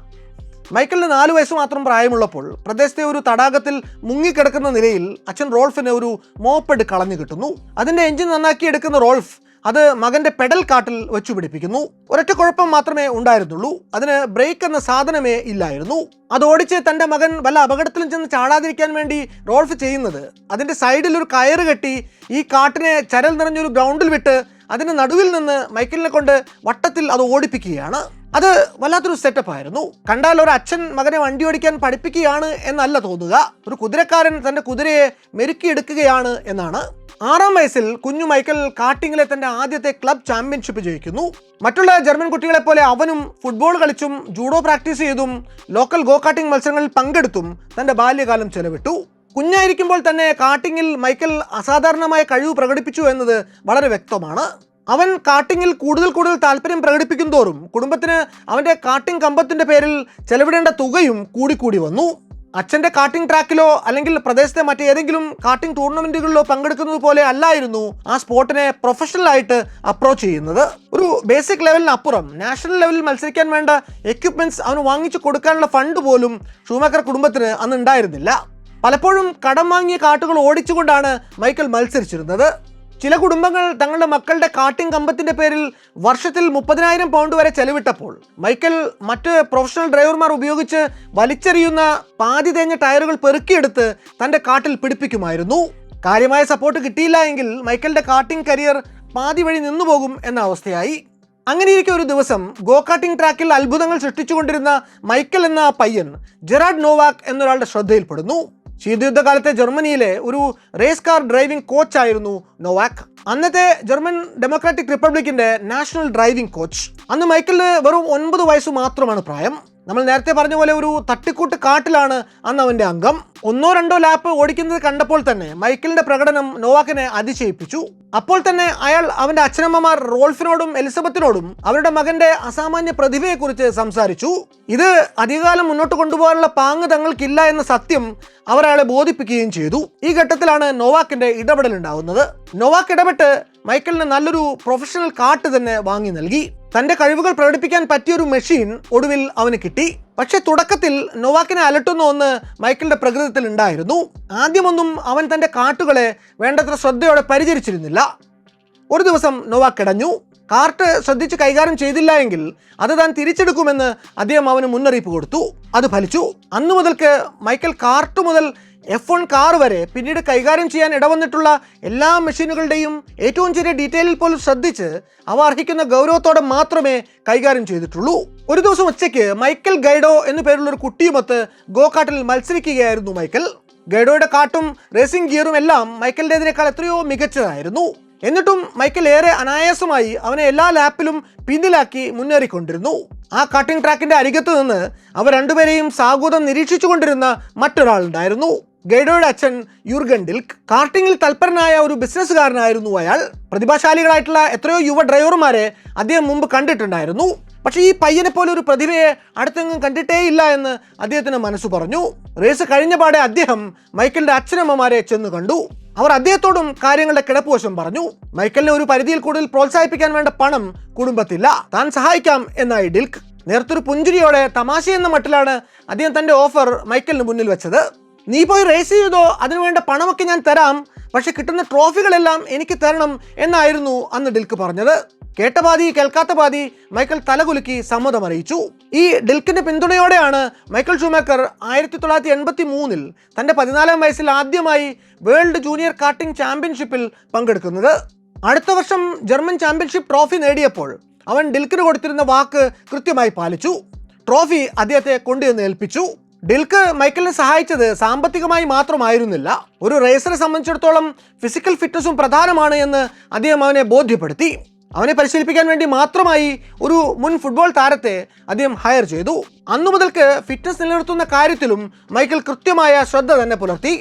മൈക്കലിന് 4 വയസ്സ് മാത്രം പ്രായമുള്ളപ്പോൾ പ്രദേശത്തെ ഒരു തടാകത്തിൽ മുങ്ങിക്കിടക്കുന്ന നിലയിൽ അച്ഛൻ റോൾഫിന് ഒരു മോപ്പഡ് കളഞ്ഞു കിട്ടുന്നു. അതിൻ്റെ എഞ്ചിൻ നന്നാക്കിയെടുക്കുന്ന റോൾഫ് അത് മകൻ്റെ പെഡൽ കാട്ടിൽ വെച്ചു പിടിപ്പിക്കുന്നു. ഒരൊറ്റ കുഴപ്പം മാത്രമേ ഉണ്ടായിരുന്നുള്ളൂ. അതിന് ബ്രേക്ക് എന്ന സാധനമേ ഇല്ലായിരുന്നു. അത് ഓടിച്ച് തൻ്റെ മകൻ വല്ല അപകടത്തിലും ചെന്ന് ചാടാതിരിക്കാൻ വേണ്ടി റോൾഫ് ചെയ്യുന്നത് അതിൻ്റെ സൈഡിൽ ഒരു കയറ് കെട്ടി ഈ കാട്ടിനെ ചരൽ നിറഞ്ഞൊരു ഗ്രൗണ്ടിൽ വിട്ട് അതിന് നടുവിൽ നിന്ന് മൈക്കലിനെ കൊണ്ട് വട്ടത്തിൽ അത് ഓടിപ്പിക്കുകയാണ്. അത് വല്ലാത്തൊരു സെറ്റപ്പ് ആയിരുന്നു. കണ്ടാൽ ഒരു അച്ഛൻ മകനെ വണ്ടി ഓടിക്കാൻ പഠിപ്പിക്കുകയാണ് എന്നല്ല തോന്നുക. ഒരു കുതിരക്കാരൻ തൻ്റെ കുതിരയെ മെരുക്കിയെടുക്കുകയാണ് എന്നാണ്. 6-ാം വയസ്സിൽ കുഞ്ഞു മൈക്കൽ കാർട്ടിങ്ങിലെ തൻ്റെ ആദ്യത്തെ ക്ലബ് ചാമ്പ്യൻഷിപ്പ് ജയിക്കുന്നു. മറ്റുള്ള ജർമ്മൻ കുട്ടികളെപ്പോലെ അവനും ഫുട്ബോൾ കളിച്ചും ജൂഡോ പ്രാക്ടീസ് ചെയ്തും ലോക്കൽ ഗോ കാർട്ടിംഗ് മത്സരങ്ങളിൽ പങ്കെടുത്തും തൻ്റെ ബാല്യകാലം ചെലവിട്ടു. കുഞ്ഞായിരിക്കുമ്പോൾ തന്നെ കാർട്ടിങ്ങിൽ മൈക്കൽ അസാധാരണമായ കഴിവ് പ്രകടിപ്പിച്ചു എന്നത് വളരെ വ്യക്തമാണ്. അവൻ കാർട്ടിങ്ങിൽ കൂടുതൽ താല്പര്യം പ്രകടിപ്പിക്കും തോറും കുടുംബത്തിന് അവൻ്റെ കാർട്ടിംഗ് കമ്പത്തിൻ്റെ പേരിൽ ചെലവിടേണ്ട തുകയും കൂടിക്കൂടി വന്നു. അച്ഛൻ്റെ കാർട്ടിംഗ് ട്രാക്കിലോ അല്ലെങ്കിൽ പ്രദേശത്തെ മറ്റേതെങ്കിലും കാർട്ടിംഗ് ടൂർണമെൻറ്റുകളിലോ പങ്കെടുക്കുന്നത് പോലെ അല്ലായിരുന്നു ആ സ്പോർട്ടിനെ പ്രൊഫഷണലായിട്ട് അപ്രോച്ച് ചെയ്യുന്നത്. ഒരു ബേസിക് ലെവലിനപ്പുറം നാഷണൽ ലെവലിൽ മത്സരിക്കാൻ വേണ്ട എക്യുപ്മെൻറ്റ്സ് അവന് വാങ്ങിച്ചു കൊടുക്കാനുള്ള ഫണ്ട് പോലും ഷൂമാക്കർ കുടുംബത്തിന് അന്ന് ഉണ്ടായിരുന്നില്ല. പലപ്പോഴും കടം വാങ്ങിയ കാട്ടുകൾ ഓടിച്ചുകൊണ്ടാണ് മൈക്കൽ മത്സരിച്ചിരുന്നത്. ചില കുടുംബങ്ങൾ തങ്ങളുടെ മക്കളുടെ കാർട്ടിംഗ് കമ്പത്തിൻ്റെ പേരിൽ വർഷത്തിൽ 30,000 പൗണ്ട് വരെ ചെലവിട്ടപ്പോൾ മൈക്കൽ മറ്റ് പ്രൊഫഷണൽ ഡ്രൈവർമാർ ഉപയോഗിച്ച് വലിച്ചെറിയുന്ന പാതി തേഞ്ഞ ടയറുകൾ പെറുക്കിയെടുത്ത് തൻ്റെ കാട്ടിൽ പിടിപ്പിക്കുമായിരുന്നു. കാര്യമായ സപ്പോർട്ട് കിട്ടിയില്ല എങ്കിൽ മൈക്കലിൻ്റെ കാർട്ടിംഗ് കരിയർ പാതി വഴി നിന്നുപോകും എന്ന അവസ്ഥയായി. അങ്ങനെയിരിക്കെ ഒരു ദിവസം ഗോ കാർട്ടിംഗ് ട്രാക്കിൽ അത്ഭുതങ്ങൾ സൃഷ്ടിച്ചുകൊണ്ടിരുന്ന മൈക്കൽ എന്ന പയ്യൻ ജെറാഡ് നോവാക് എന്നൊരാളുടെ ശ്രദ്ധയിൽപ്പെടുന്നു. ശീതയുദ്ധകാലത്തെ ജർമ്മനിയിലെ ഒരു റേസ് കാർ ഡ്രൈവിംഗ് കോച്ചായിരുന്നു നോവാക്. അന്നത്തെ ജർമ്മൻ ഡെമോക്രാറ്റിക് റിപ്പബ്ലിക്കിന്റെ നാഷണൽ ഡ്രൈവിംഗ് കോച്ച്. അന്ന് മൈക്കലിന് വെറും 9 വയസ്സ് മാത്രമാണ് പ്രായം. നമ്മൾ നേരത്തെ പറഞ്ഞ പോലെ ഒരു തട്ടിക്കൂട്ട് കാട്ടിലാണ് അന്ന് അവൻ്റെ അംഗം. 1-2 ലാപ്പ് ഓടിക്കുന്നത് കണ്ടപ്പോൾ തന്നെ മൈക്കലിന്റെ പ്രകടനം നോവാക്കിനെ അതിശയിപ്പിച്ചു. അപ്പോൾ തന്നെ അയാൾ അവൻ്റെ അച്ഛനമ്മമാർ റോൾഫിനോടും എലിസബത്തിനോടും അവരുടെ മകന്റെ അസാമാന്യ പ്രതിഭയെക്കുറിച്ച് സംസാരിച്ചു. ഇത് അധികകാലം മുന്നോട്ട് കൊണ്ടുപോകാനുള്ള പാങ്ങ് തങ്ങൾക്കില്ല എന്ന സത്യം അവർ അയാളെ ബോധിപ്പിക്കുകയും ചെയ്തു. ഈ ഘട്ടത്തിലാണ് നോവാക്കിന്റെ ഇടപെടൽ ഉണ്ടാവുന്നത്. നോവാക്ക് ഇടപെട്ട് മൈക്കലിന് നല്ലൊരു പ്രൊഫഷണൽ കാർട്ട് തന്നെ വാങ്ങി നൽകി. തൻ്റെ കഴിവുകൾ പ്രകടിപ്പിക്കാൻ പറ്റിയൊരു മെഷീൻ ഒടുവിൽ അവന് കിട്ടി. പക്ഷെ തുടക്കത്തിൽ നോവാക്കിനെ അലട്ടുന്ന ഒന്ന് മൈക്കലിന്റെ പ്രകൃതത്തിൽ ഉണ്ടായിരുന്നു. ആദ്യമൊന്നും അവൻ തൻ്റെ കാട്ടുകളെ വേണ്ടത്ര ശ്രദ്ധയോടെ പരിചരിച്ചിരുന്നില്ല. ഒരു ദിവസം നോവാക്ക് ഇടഞ്ഞു. കാർട്ട് ശ്രദ്ധിച്ച് കൈകാര്യം ചെയ്തില്ല എങ്കിൽ അത് താൻ തിരിച്ചെടുക്കുമെന്ന് അദ്ദേഹം അവന് മുന്നറിയിപ്പ് കൊടുത്തു. അത് ഫലിച്ചു. അന്നു മുതൽക്ക് മൈക്കൽ കാർട്ട് മുതൽ F1 കാർ വരെ പിന്നീട് കൈകാര്യം ചെയ്യാൻ ഇടവന്നിട്ടുള്ള എല്ലാ മെഷീനുകളുടെയും ഏറ്റവും ചെറിയ ഡീറ്റെയിലിൽ പോലും ശ്രദ്ധിച്ച് അവ അർഹിക്കുന്ന ഗൗരവത്തോടെ മാത്രമേ കൈകാര്യം ചെയ്തിട്ടുള്ളൂ. ഒരു ദിവസം ഉച്ചയ്ക്ക് മൈക്കൽ ഗൈഡോ എന്നു പേരുള്ള ഒരു കുട്ടിയുമൊത്ത് ഗോ കാർട്ടിൽ മത്സരിക്കുകയായിരുന്നു മൈക്കൽ. ഗൈഡോയുടെ കാട്ടും റേസിംഗ് ഗിയറും എല്ലാം മൈക്കലിൻ്റെതിനേക്കാൾ എത്രയോ മികച്ചതായിരുന്നു. എന്നിട്ടും മൈക്കൽ ഏറെ അനായാസമായി അവനെ എല്ലാ ലാപ്പിലും പിന്നിലാക്കി മുന്നേറിക്കൊണ്ടിരുന്നു. ആ കാർട്ടിംഗ് ട്രാക്കിന്റെ അരികത്ത് നിന്ന് അവർ രണ്ടുപേരെയും സാഗൂതം നിരീക്ഷിച്ചു കൊണ്ടിരുന്ന മറ്റൊരാളുണ്ടായിരുന്നു. ഗൈഡോയുടെ അച്ഛൻ യൂർഗൻ ഡിൽക്ക്. കാർട്ടിങ്ങിൽ തൽപരനായ ഒരു ബിസിനസ്സുകാരനായിരുന്നു അയാൾ. പ്രതിഭാശാലികളായിട്ടുള്ള എത്രയോ യുവ ഡ്രൈവർമാരെ അദ്ദേഹം മുമ്പ് കണ്ടിട്ടുണ്ടായിരുന്നു. പക്ഷേ ഈ പയ്യനെ പോലെ ഒരു പ്രതിഭയെ അടുത്തെങ്ങും കണ്ടിട്ടേയില്ല എന്ന് അദ്ദേഹത്തിന് മനസ്സു പറഞ്ഞു. റേസ് കഴിഞ്ഞ പാടെ അദ്ദേഹം മൈക്കലിന്റെ അച്ഛനമ്മമാരെ ചെന്ന് കണ്ടു. അവർ അദ്ദേഹത്തോടും കാര്യങ്ങളുടെ കിടപ്പുവശം പറഞ്ഞു. മൈക്കലിനെ ഒരു പരിധിയിൽ കൂടുതൽ പ്രോത്സാഹിപ്പിക്കാൻ വേണ്ട പണം കുടുംബത്തില്ല, താൻ സഹായിക്കാം എന്നായി ഡിൽക്ക്. നേരത്തൊരു പുഞ്ചിരിയോടെ തമാശ എന്ന മട്ടിലാണ് അദ്ദേഹം തൻ്റെ ഓഫർ മൈക്കലിന് മുന്നിൽ വെച്ചത്. നീ പോയി റേസ് ചെയ്തോ, അതിനുവേണ്ട പണമൊക്കെ ഞാൻ തരാം, പക്ഷെ കിട്ടുന്ന ട്രോഫികളെല്ലാം എനിക്ക് തരണം എന്നായിരുന്നു അന്ന് ഡിൽക്ക് പറഞ്ഞത്. കേട്ട പാതി കേൾക്കാത്ത പാതി മൈക്കൽ തലകുലുക്കി സമ്മതം അറിയിച്ചു. ഈ ഡിൽക്കിന്റെ പിന്തുണയോടെയാണ് മൈക്കൽ ഷൂമാക്കർ 1983 തന്റെ 14-ാം വയസ്സിൽ ആദ്യമായി വേൾഡ് ജൂനിയർ കാർട്ടിംഗ് ചാമ്പ്യൻഷിപ്പിൽ പങ്കെടുക്കുന്നത്. അടുത്ത വർഷം ജർമ്മൻ ചാമ്പ്യൻഷിപ്പ് ട്രോഫി നേടിയപ്പോൾ അവൻ ഡിൽക്കിന് കൊടുത്തിരുന്ന വാക്ക് കൃത്യമായി പാലിച്ചു. ട്രോഫി അദ്ദേഹത്തെ കൊണ്ടുവന്ന് ഏൽപ്പിച്ചു. ഡിൽക്ക് മൈക്കലിനെ സഹായിച്ചത് സാമ്പത്തികമായി മാത്രമായിരുന്നില്ല. ഒരു റേസറെ സംബന്ധിച്ചിടത്തോളം ഫിസിക്കൽ ഫിറ്റ്നസും പ്രധാനമാണ് എന്ന് അദ്ദേഹം അവനെ ബോധ്യപ്പെടുത്തി. അവനെ പരിശീലിപ്പിക്കാൻ വേണ്ടി മാത്രമായി ഒരു മുൻ ഫുട്ബോൾ താരത്തെ അദ്ദേഹം ഹയർ ചെയ്തു. അന്നു മുതൽക്ക് ഫിറ്റ്നസ് നിലനിർത്തുന്ന കാര്യത്തിലും മൈക്കൽ കൃത്യമായ ശ്രദ്ധ തന്നെ പുലർത്തി.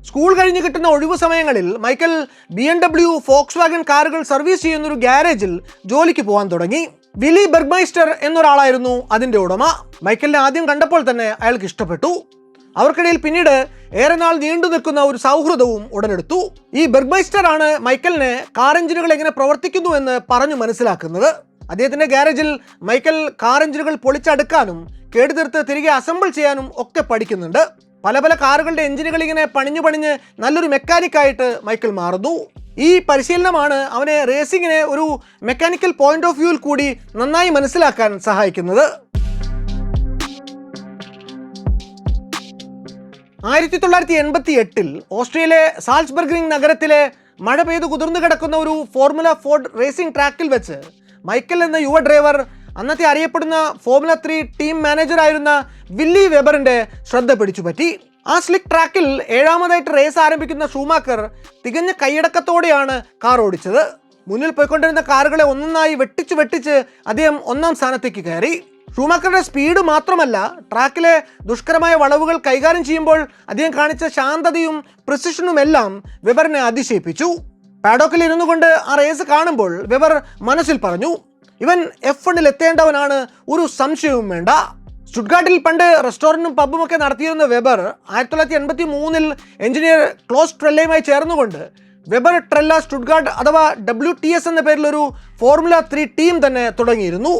സ്കൂൾ കഴിഞ്ഞ് കിട്ടുന്ന ഒഴിവു സമയങ്ങളിൽ മൈക്കൽ BMW, ഫോക്സ്വാഗൻ കാറുകൾ സർവീസ് ചെയ്യുന്നൊരു ഗ്യാരേജിൽ ജോലിക്ക് പോകാൻ തുടങ്ങി. വിലി ബെർഗ്മൈസ്റ്റർ എന്നൊരാളായിരുന്നു അതിൻ്റെ ഉടമ. മൈക്കലിനെ ആദ്യം കണ്ടപ്പോൾ തന്നെ അയാൾക്ക് ഇഷ്ടപ്പെട്ടു. അവർക്കിടയിൽ പിന്നീട് ഏറെ നാൾ നീണ്ടു നിൽക്കുന്ന ഒരു സൗഹൃദവും ഉടലെടുത്തു. ഈ ബെർഗ്മൈസ്റ്റർ ആണ് മൈക്കലിനെ കാർ എഞ്ചിനുകൾ എങ്ങനെ പ്രവർത്തിക്കുന്നു എന്ന് പറഞ്ഞു മനസ്സിലാക്കുന്നത്. അദ്ദേഹത്തിൻ്റെ ഗ്യാരേജിൽ മൈക്കൽ കാർ എഞ്ചിനുകൾ പൊളിച്ചടുക്കാനും കേടുതീർത്ത് തിരികെ അസംബിൾ ചെയ്യാനും ഒക്കെ പഠിക്കുന്നുണ്ട്. പല പല കാറുകളുടെ എഞ്ചിനുകൾ ഇങ്ങനെ പണിഞ്ഞ് നല്ലൊരു മെക്കാനിക്കായിട്ട് മൈക്കൽ മാറുന്നു. ഈ പരിശീലനമാണ് അവനെ റേസിങ്ങിനെ ഒരു മെക്കാനിക്കൽ പോയിന്റ് ഓഫ് വ്യൂവിൽ കൂടി നന്നായി മനസ്സിലാക്കാൻ സഹായിക്കുന്നത്. 1988 ഓസ്ട്രിയയിലെ സാൽസ്ബർഗ് നഗരത്തിലെ മഴ പെയ്ത് കുതിർന്നു കിടക്കുന്ന ഒരു ഫോർമുല 4 റേസിംഗ് ട്രാക്കിൽ വെച്ച് മൈക്കൽ എന്ന യുവ ഡ്രൈവർ അന്നത്തെ അറിയപ്പെടുന്ന ഫോർമുല 3 ടീം മാനേജറായിരുന്ന വില്ലി വെബറിന്റെ ശ്രദ്ധ പിടിച്ചുപറ്റി. ആ സ്ലിക്ക് ട്രാക്കിൽ 7ാമതായിട്ട് റേസ് ആരംഭിക്കുന്ന ഷൂമാക്കർ തികഞ്ഞ കൈയടക്കത്തോടെയാണ് കാർ ഓടിച്ചത്. മുന്നിൽ പോയിക്കൊണ്ടിരുന്ന കാറുകളെ ഒന്നൊന്നായി വെട്ടിച്ച് അദ്ദേഹം 1ാം സ്ഥാനത്തേക്ക് കയറി. ഷൂമാക്കറുടെ സ്പീഡ് മാത്രമല്ല, ട്രാക്കിലെ ദുഷ്കരമായ വളവുകൾ കൈകാര്യം ചെയ്യുമ്പോൾ അദ്ദേഹം കാണിച്ച ശാന്തതയും പ്രിസിഷനും എല്ലാം വെബറിനെ അതിശയിപ്പിച്ചു. പാഡോക്കിൽ ഇരുന്നു കൊണ്ട് ആ റേസ് കാണുമ്പോൾ വെബർ മനസ്സിൽ പറഞ്ഞു, ഇവൻ F1 എത്തേണ്ടവനാണ്, ഒരു സംശയവും വേണ്ട. സ്റ്റുട്ട്ഗാർട്ടിൽ പണ്ട് റെസ്റ്റോറൻറ്റും പബ്ബും ഒക്കെ നടത്തിയിരുന്ന വെബർ 1983 എഞ്ചിനീയർ ക്ലോസ് ട്രെല്ലയുമായി ചേർന്നുകൊണ്ട് വെബർ ട്രെല്ല സ്റ്റുട്ട്ഗാർട്ട് അഥവാ WTS എന്ന പേരിലൊരു ഫോർമുല 3 ടീം തന്നെ തുടങ്ങിയിരുന്നു.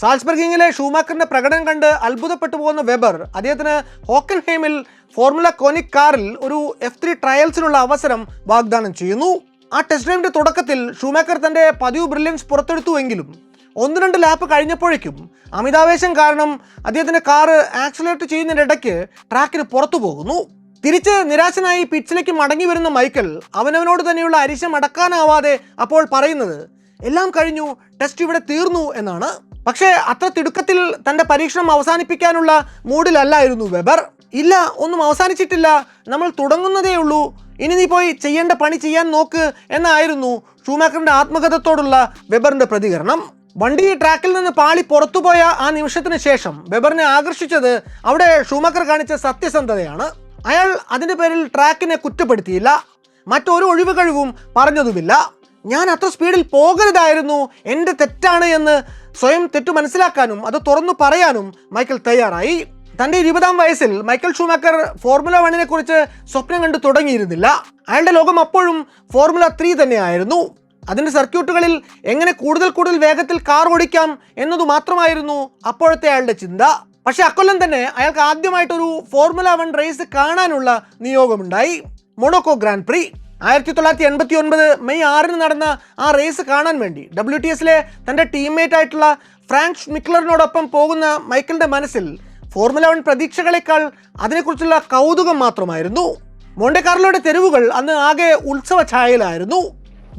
സാൽസ്ബർഗിങ്ങിലെ ഷൂമാക്കറിന്റെ പ്രകടനം കണ്ട് അത്ഭുതപ്പെട്ടു പോകുന്ന വെബർ അദ്ദേഹത്തിന് ഹോക്കൻഹൈമിൽ ഫോർമുല കോനിക് കാറിൽ ഒരു F3 ട്രയൽസിനുള്ള അവസരം വാഗ്ദാനം ചെയ്യുന്നു. ആ ടെസ്റ്റ് ഡ്രൈവിന്റെ തുടക്കത്തിൽ ഷൂമാക്കർ തന്റെ പതിവ് ബ്രില്യൻസ് പുറത്തെടുത്തുവെങ്കിലും 1-2 ലാപ്പ് കഴിഞ്ഞപ്പോഴേക്കും അമിതാവേശം കാരണം അദ്ദേഹത്തിന്റെ കാറ് ആക്സിലേറ്റ് ചെയ്യുന്നതിനിടയ്ക്ക് ട്രാക്കിന് പുറത്തു പോകുന്നു. തിരിച്ച് നിരാശനായി പിച്ചിലേക്ക് മടങ്ങി വരുന്ന മൈക്കൽ അവനവനോട് തന്നെയുള്ള അരിശം അടക്കാനാവാതെ അപ്പോൾ പറയുന്നത്, എല്ലാം കഴിഞ്ഞു, ടെസ്റ്റ് ഇവിടെ തീർന്നു എന്നാണ്. പക്ഷേ അത്ര തിടുക്കത്തിൽ തൻ്റെ പരീക്ഷണം അവസാനിപ്പിക്കാനുള്ള മൂഡിലല്ലായിരുന്നു വെബർ. ഇല്ല, ഒന്നും അവസാനിച്ചിട്ടില്ല, നമ്മൾ തുടങ്ങുന്നതേ ഉള്ളൂ, ഇനി നീ പോയി ചെയ്യേണ്ട പണി ചെയ്യാൻ നോക്ക് എന്നായിരുന്നു ഷൂമാക്കറിന്റെ ആത്മകഥത്തോടുള്ള വെബറിന്റെ പ്രതികരണം. വണ്ടി ട്രാക്കിൽ നിന്ന് പാളി പുറത്തുപോയ ആ നിമിഷത്തിന് ശേഷം വെബറിനെ ആകർഷിച്ചത് അവിടെ ഷൂമാക്കർ കാണിച്ച സത്യസന്ധതയാണ്. അയാൾ അതിൻ്റെ പേരിൽ ട്രാക്കിനെ കുറ്റപ്പെടുത്തിയില്ല, മറ്റൊരു ഒഴിവ് കഴിവും പറഞ്ഞതുമില്ല. ഞാൻ അത്ര സ്പീഡിൽ പോകരുതായിരുന്നു, എൻ്റെ തെറ്റാണ് എന്ന് സ്വയം തെറ്റു മനസ്സിലാക്കാനും അത് തുറന്നു പറയാനും മൈക്കൽ തയ്യാറായി. തൻ്റെ 20ാം വയസ്സിൽ മൈക്കൽ ഷൂമാക്കർ ഫോർമുല 1 കുറിച്ച് സ്വപ്നം കണ്ടു തുടങ്ങിയിരുന്നില്ല. അയാളുടെ ലോകം അപ്പോഴും ഫോർമുല 3 തന്നെയായിരുന്നു. അതിൻ്റെ സർക്യൂട്ടുകളിൽ എങ്ങനെ കൂടുതൽ വേഗത്തിൽ കാർ ഓടിക്കാം എന്നതു മാത്രമായിരുന്നു അപ്പോഴത്തെ അയാളുടെ ചിന്ത. പക്ഷേ അക്കൊല്ലം തന്നെ അയാൾക്ക് ആദ്യമായിട്ടൊരു ഫോർമുല 1 റേസ് കാണാനുള്ള നിയോഗമുണ്ടായി. മൊണോക്കോ ഗ്രാൻഡ് പ്രീ 1989 മെയ് 6 നടന്ന ആ റേസ് കാണാൻ വേണ്ടി WTSലെ തൻ്റെ ടീംമേറ്റ് ആയിട്ടുള്ള ഫ്രാങ്ക് ഷ്മിക്ലറിനോടൊപ്പം പോകുന്ന മൈക്കലിൻ്റെ മനസ്സിൽ ഫോർമുല 1 പ്രതീക്ഷകളെക്കാൾ അതിനെക്കുറിച്ചുള്ള കൗതുകം മാത്രമായിരുന്നു. മോണ്ടെ കാർലോയുടെ തെരുവുകൾ അന്ന് ആകെ ഉത്സവ ഛായയിലായിരുന്നു.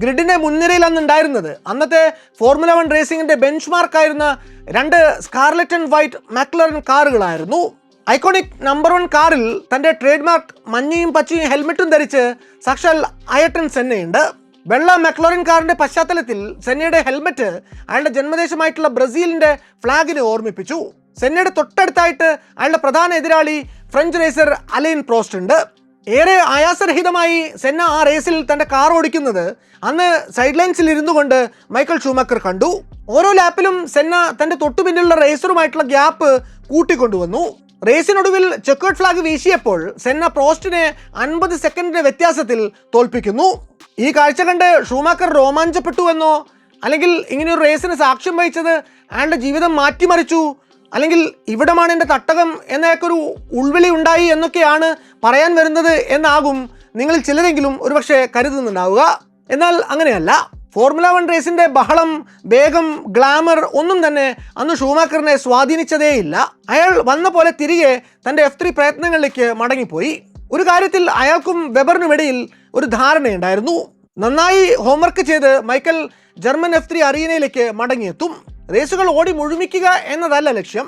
ഗ്രിഡിന്റെ മുൻനിരയിൽ അന്നുണ്ടായിരുന്നത് അന്നത്തെ ഫോർമുല 1 റേസിംഗിന്റെ ബെഞ്ച് മാർക്കായിരുന്ന 2 സ്കാർലെറ്റ് ആൻഡ് വൈറ്റ് മാക്ലറൻ കാറുകളായിരുന്നു. ഐക്കോണിക് നമ്പർ 1 കാറിൽ തൻ്റെ ട്രേഡ് മാർക്ക് മഞ്ഞയും പച്ചയും ഹെൽമെറ്റും ധരിച്ച് സാക്ഷാൽ അയർട്ടൺ സെന്നയുണ്ട്. വെള്ള മെക്ലോറിൻ കാറിന്റെ പശ്ചാത്തലത്തിൽ സെന്നയുടെ ഹെൽമെറ്റ് അയാളുടെ ജന്മദേശമായിട്ടുള്ള ബ്രസീലിന്റെ ഫ്ലാഗിനെ ഓർമ്മിപ്പിച്ചു. സെന്നയുടെ തൊട്ടടുത്തായിട്ട് അയാളുടെ പ്രധാന എതിരാളി ഫ്രഞ്ച് റേസർ അലൈൻ പ്രോസ്റ്റ് ഉണ്ട്. ഏറെ ആയാസരഹിതമായി സെന്ന ആ റേസിൽ തൻ്റെ കാർ ഓടിക്കുന്നത് അന്ന് സൈഡ് ലൈൻസിൽ ഇരുന്നു കൊണ്ട് മൈക്കൽ ഷൂമാക്കർ കണ്ടു. ഓരോ ലാപ്പിലും സെന്ന തൻ്റെ തൊട്ടുപിന്നിലുള്ള റേസറുമായിട്ടുള്ള ഗ്യാപ്പ് കൂട്ടിക്കൊണ്ടുവന്നു. റേസിനൊടുവിൽ ചെക്കേർഡ് ഫ്ലാഗ് വീശിയപ്പോൾ സെന്ന പ്രോസ്റ്റിനെ 50 സെക്കൻഡിന്റെ വ്യത്യാസത്തിൽ തോൽപ്പിക്കുന്നു. ഈ കാഴ്ച കണ്ട് ഷൂമാക്കർ രോമാഞ്ചപ്പെട്ടു എന്നോ, അല്ലെങ്കിൽ ഇങ്ങനെയൊരു റേസിന് സാക്ഷ്യം വഹിച്ചത് അയാളുടെ ജീവിതം മാറ്റിമറിച്ചു, അല്ലെങ്കിൽ ഇവിടമാണ് എൻ്റെ തട്ടകം എന്നൊരു ഉൾവിളി ഉണ്ടായി എന്നൊക്കെയാണ് പറയാൻ വരുന്നത് എന്നാകും നിങ്ങളിൽ ചിലരെങ്കിലും ഒരുപക്ഷെ കരുതുന്നുണ്ടാവുക. എന്നാൽ അങ്ങനെയല്ല. ഫോർമുല 1 റേസിന്റെ ബഹളം, വേഗം, ഗ്ലാമർ ഒന്നും തന്നെ അന്ന് ഷൂമാക്കറിനെ സ്വാധീനിച്ചതേയില്ല. അയാൾ വന്ന പോലെ തിരികെ തൻ്റെ F3 പ്രയത്നങ്ങളിലേക്ക് മടങ്ങിപ്പോയി. ഒരു കാര്യത്തിൽ അയാൾക്കും വെബറിനുമിടയിൽ ഒരു ധാരണയുണ്ടായിരുന്നു. നന്നായി ഹോംവർക്ക് ചെയ്ത് മൈക്കൽ ജർമ്മൻ F3 അറീനയിലേക്ക് മടങ്ങിയെത്തും. റേസുകൾ ഓടി മുഴുമിക്കുക എന്നതല്ല ലക്ഷ്യം,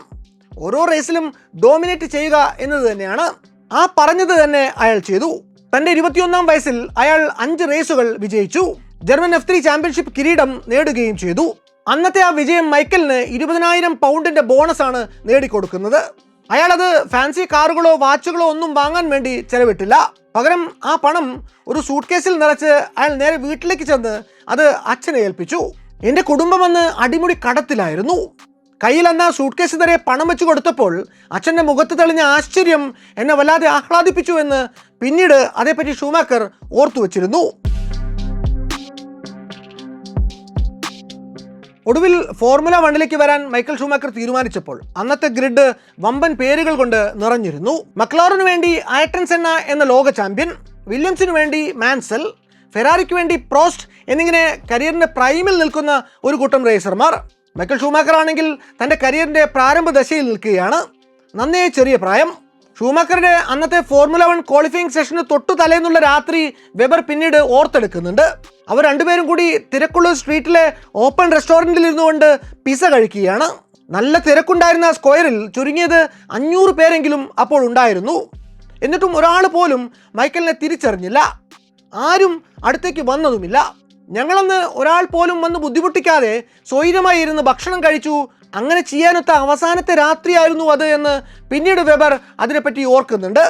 ഓരോ റേസിലും ഡോമിനേറ്റ് ചെയ്യുക എന്നത് തന്നെയാണ്. ആ പറഞ്ഞത് തന്നെ അയാൾ ചെയ്തു. തൻ്റെ 21-ാം വയസ്സിൽ അയാൾ 5 റേസുകൾ വിജയിച്ചു. ജർമ്മൻ F3 ചാമ്പ്യൻഷിപ്പ് കിരീടം നേടുകയും ചെയ്തു. അന്നത്തെ ആ വിജയം മൈക്കലിന് 20,000 പൗണ്ടിന്റെ ബോണസാണ് നേടിക്കൊടുക്കുന്നത്. അയാളത് ഫാൻസി കാറുകളോ വാച്ചുകളോ ഒന്നും വാങ്ങാൻ വേണ്ടി ചെലവിട്ടില്ല. പകരം ആ പണം ഒരു സൂട്ട് കേസിൽ നിറച്ച് അയാൾ നേരെ വീട്ടിലേക്ക് ചെന്ന് അത് അച്ഛനെ ഏൽപ്പിച്ചു. എൻ്റെ കുടുംബം അന്ന് അടിമുടി കടത്തിലായിരുന്നു. കയ്യിൽ അന്ന് സൂട്ട് കേസ് വരെ പണം വെച്ച് കൊടുത്തപ്പോൾ അച്ഛൻ്റെ മുഖത്ത് തെളിഞ്ഞ ആശ്ചര്യം എന്നെ വല്ലാതെ ആഹ്ലാദിപ്പിച്ചു എന്ന് പിന്നീട് അതേപ്പറ്റി ഷൂമാക്കർ ഓർത്തു വച്ചിരുന്നു. ഒടുവിൽ ഫോർമുല 1ലേക്ക് വരാൻ മൈക്കൽ ഷൂമാക്കർ തീരുമാനിച്ചപ്പോൾ അന്നത്തെ ഗ്രിഡ് വമ്പൻ പേരുകൾ കൊണ്ട് നിറഞ്ഞിരുന്നു. മക്ലാറിനു വേണ്ടി അയർട്ടൺ സെന്ന എന്ന ലോക ചാമ്പ്യൻ, വില്യംസിനു വേണ്ടി മാൻസൽ, ഫെറാറിക്ക് വേണ്ടി പ്രോസ്റ്റ് എന്നിങ്ങനെ കരിയറിന്റെ പ്രൈമിൽ നിൽക്കുന്ന ഒരു കൂട്ടം റേസർമാർ. മൈക്കൽ ഷൂമാക്കർ ആണെങ്കിൽ തൻ്റെ കരിയറിന്റെ പ്രാരംഭ ദശയിൽ നിൽക്കുകയാണ്. നന്നേ ചെറിയ പ്രായം. ഷൂമാക്കറുടെ അന്നത്തെ ഫോർമുല 1 ക്വാളിഫയിങ് സെഷന് തൊട്ടു തലേന്നുള്ള രാത്രി വെബർ പിന്നീട് ഓർത്തെടുക്കുന്നുണ്ട്. അവർ രണ്ടുപേരും കൂടി തിരക്കുള്ള സ്ട്രീറ്റിലെ ഓപ്പൺ റെസ്റ്റോറൻറ്റിൽ ഇരുന്നുകൊണ്ട് പിസ കഴിക്കുകയാണ്. നല്ല തിരക്കുണ്ടായിരുന്ന സ്ക്വയറിൽ ചുരുങ്ങിയത് 500 പേരെങ്കിലും അപ്പോൾ ഉണ്ടായിരുന്നു. എന്നിട്ടും ഒരാൾ പോലും മൈക്കലിനെ തിരിച്ചറിഞ്ഞില്ല. ആരും അടുത്തേക്ക് വന്നതുമില്ല. ഞങ്ങളന്ന് ഒരാൾ പോലും വന്ന് ബുദ്ധിമുട്ടിക്കാതെ സ്വൈരമായി ഇരുന്ന് ഭക്ഷണം കഴിച്ചു. അങ്ങനെ ചെയ്യാനൊത്ത അവസാനത്തെ രാത്രിയായിരുന്നു അത് എന്ന് പിന്നീട് വെബർ അതിനെപ്പറ്റി ഓർക്കുന്നുണ്ട്.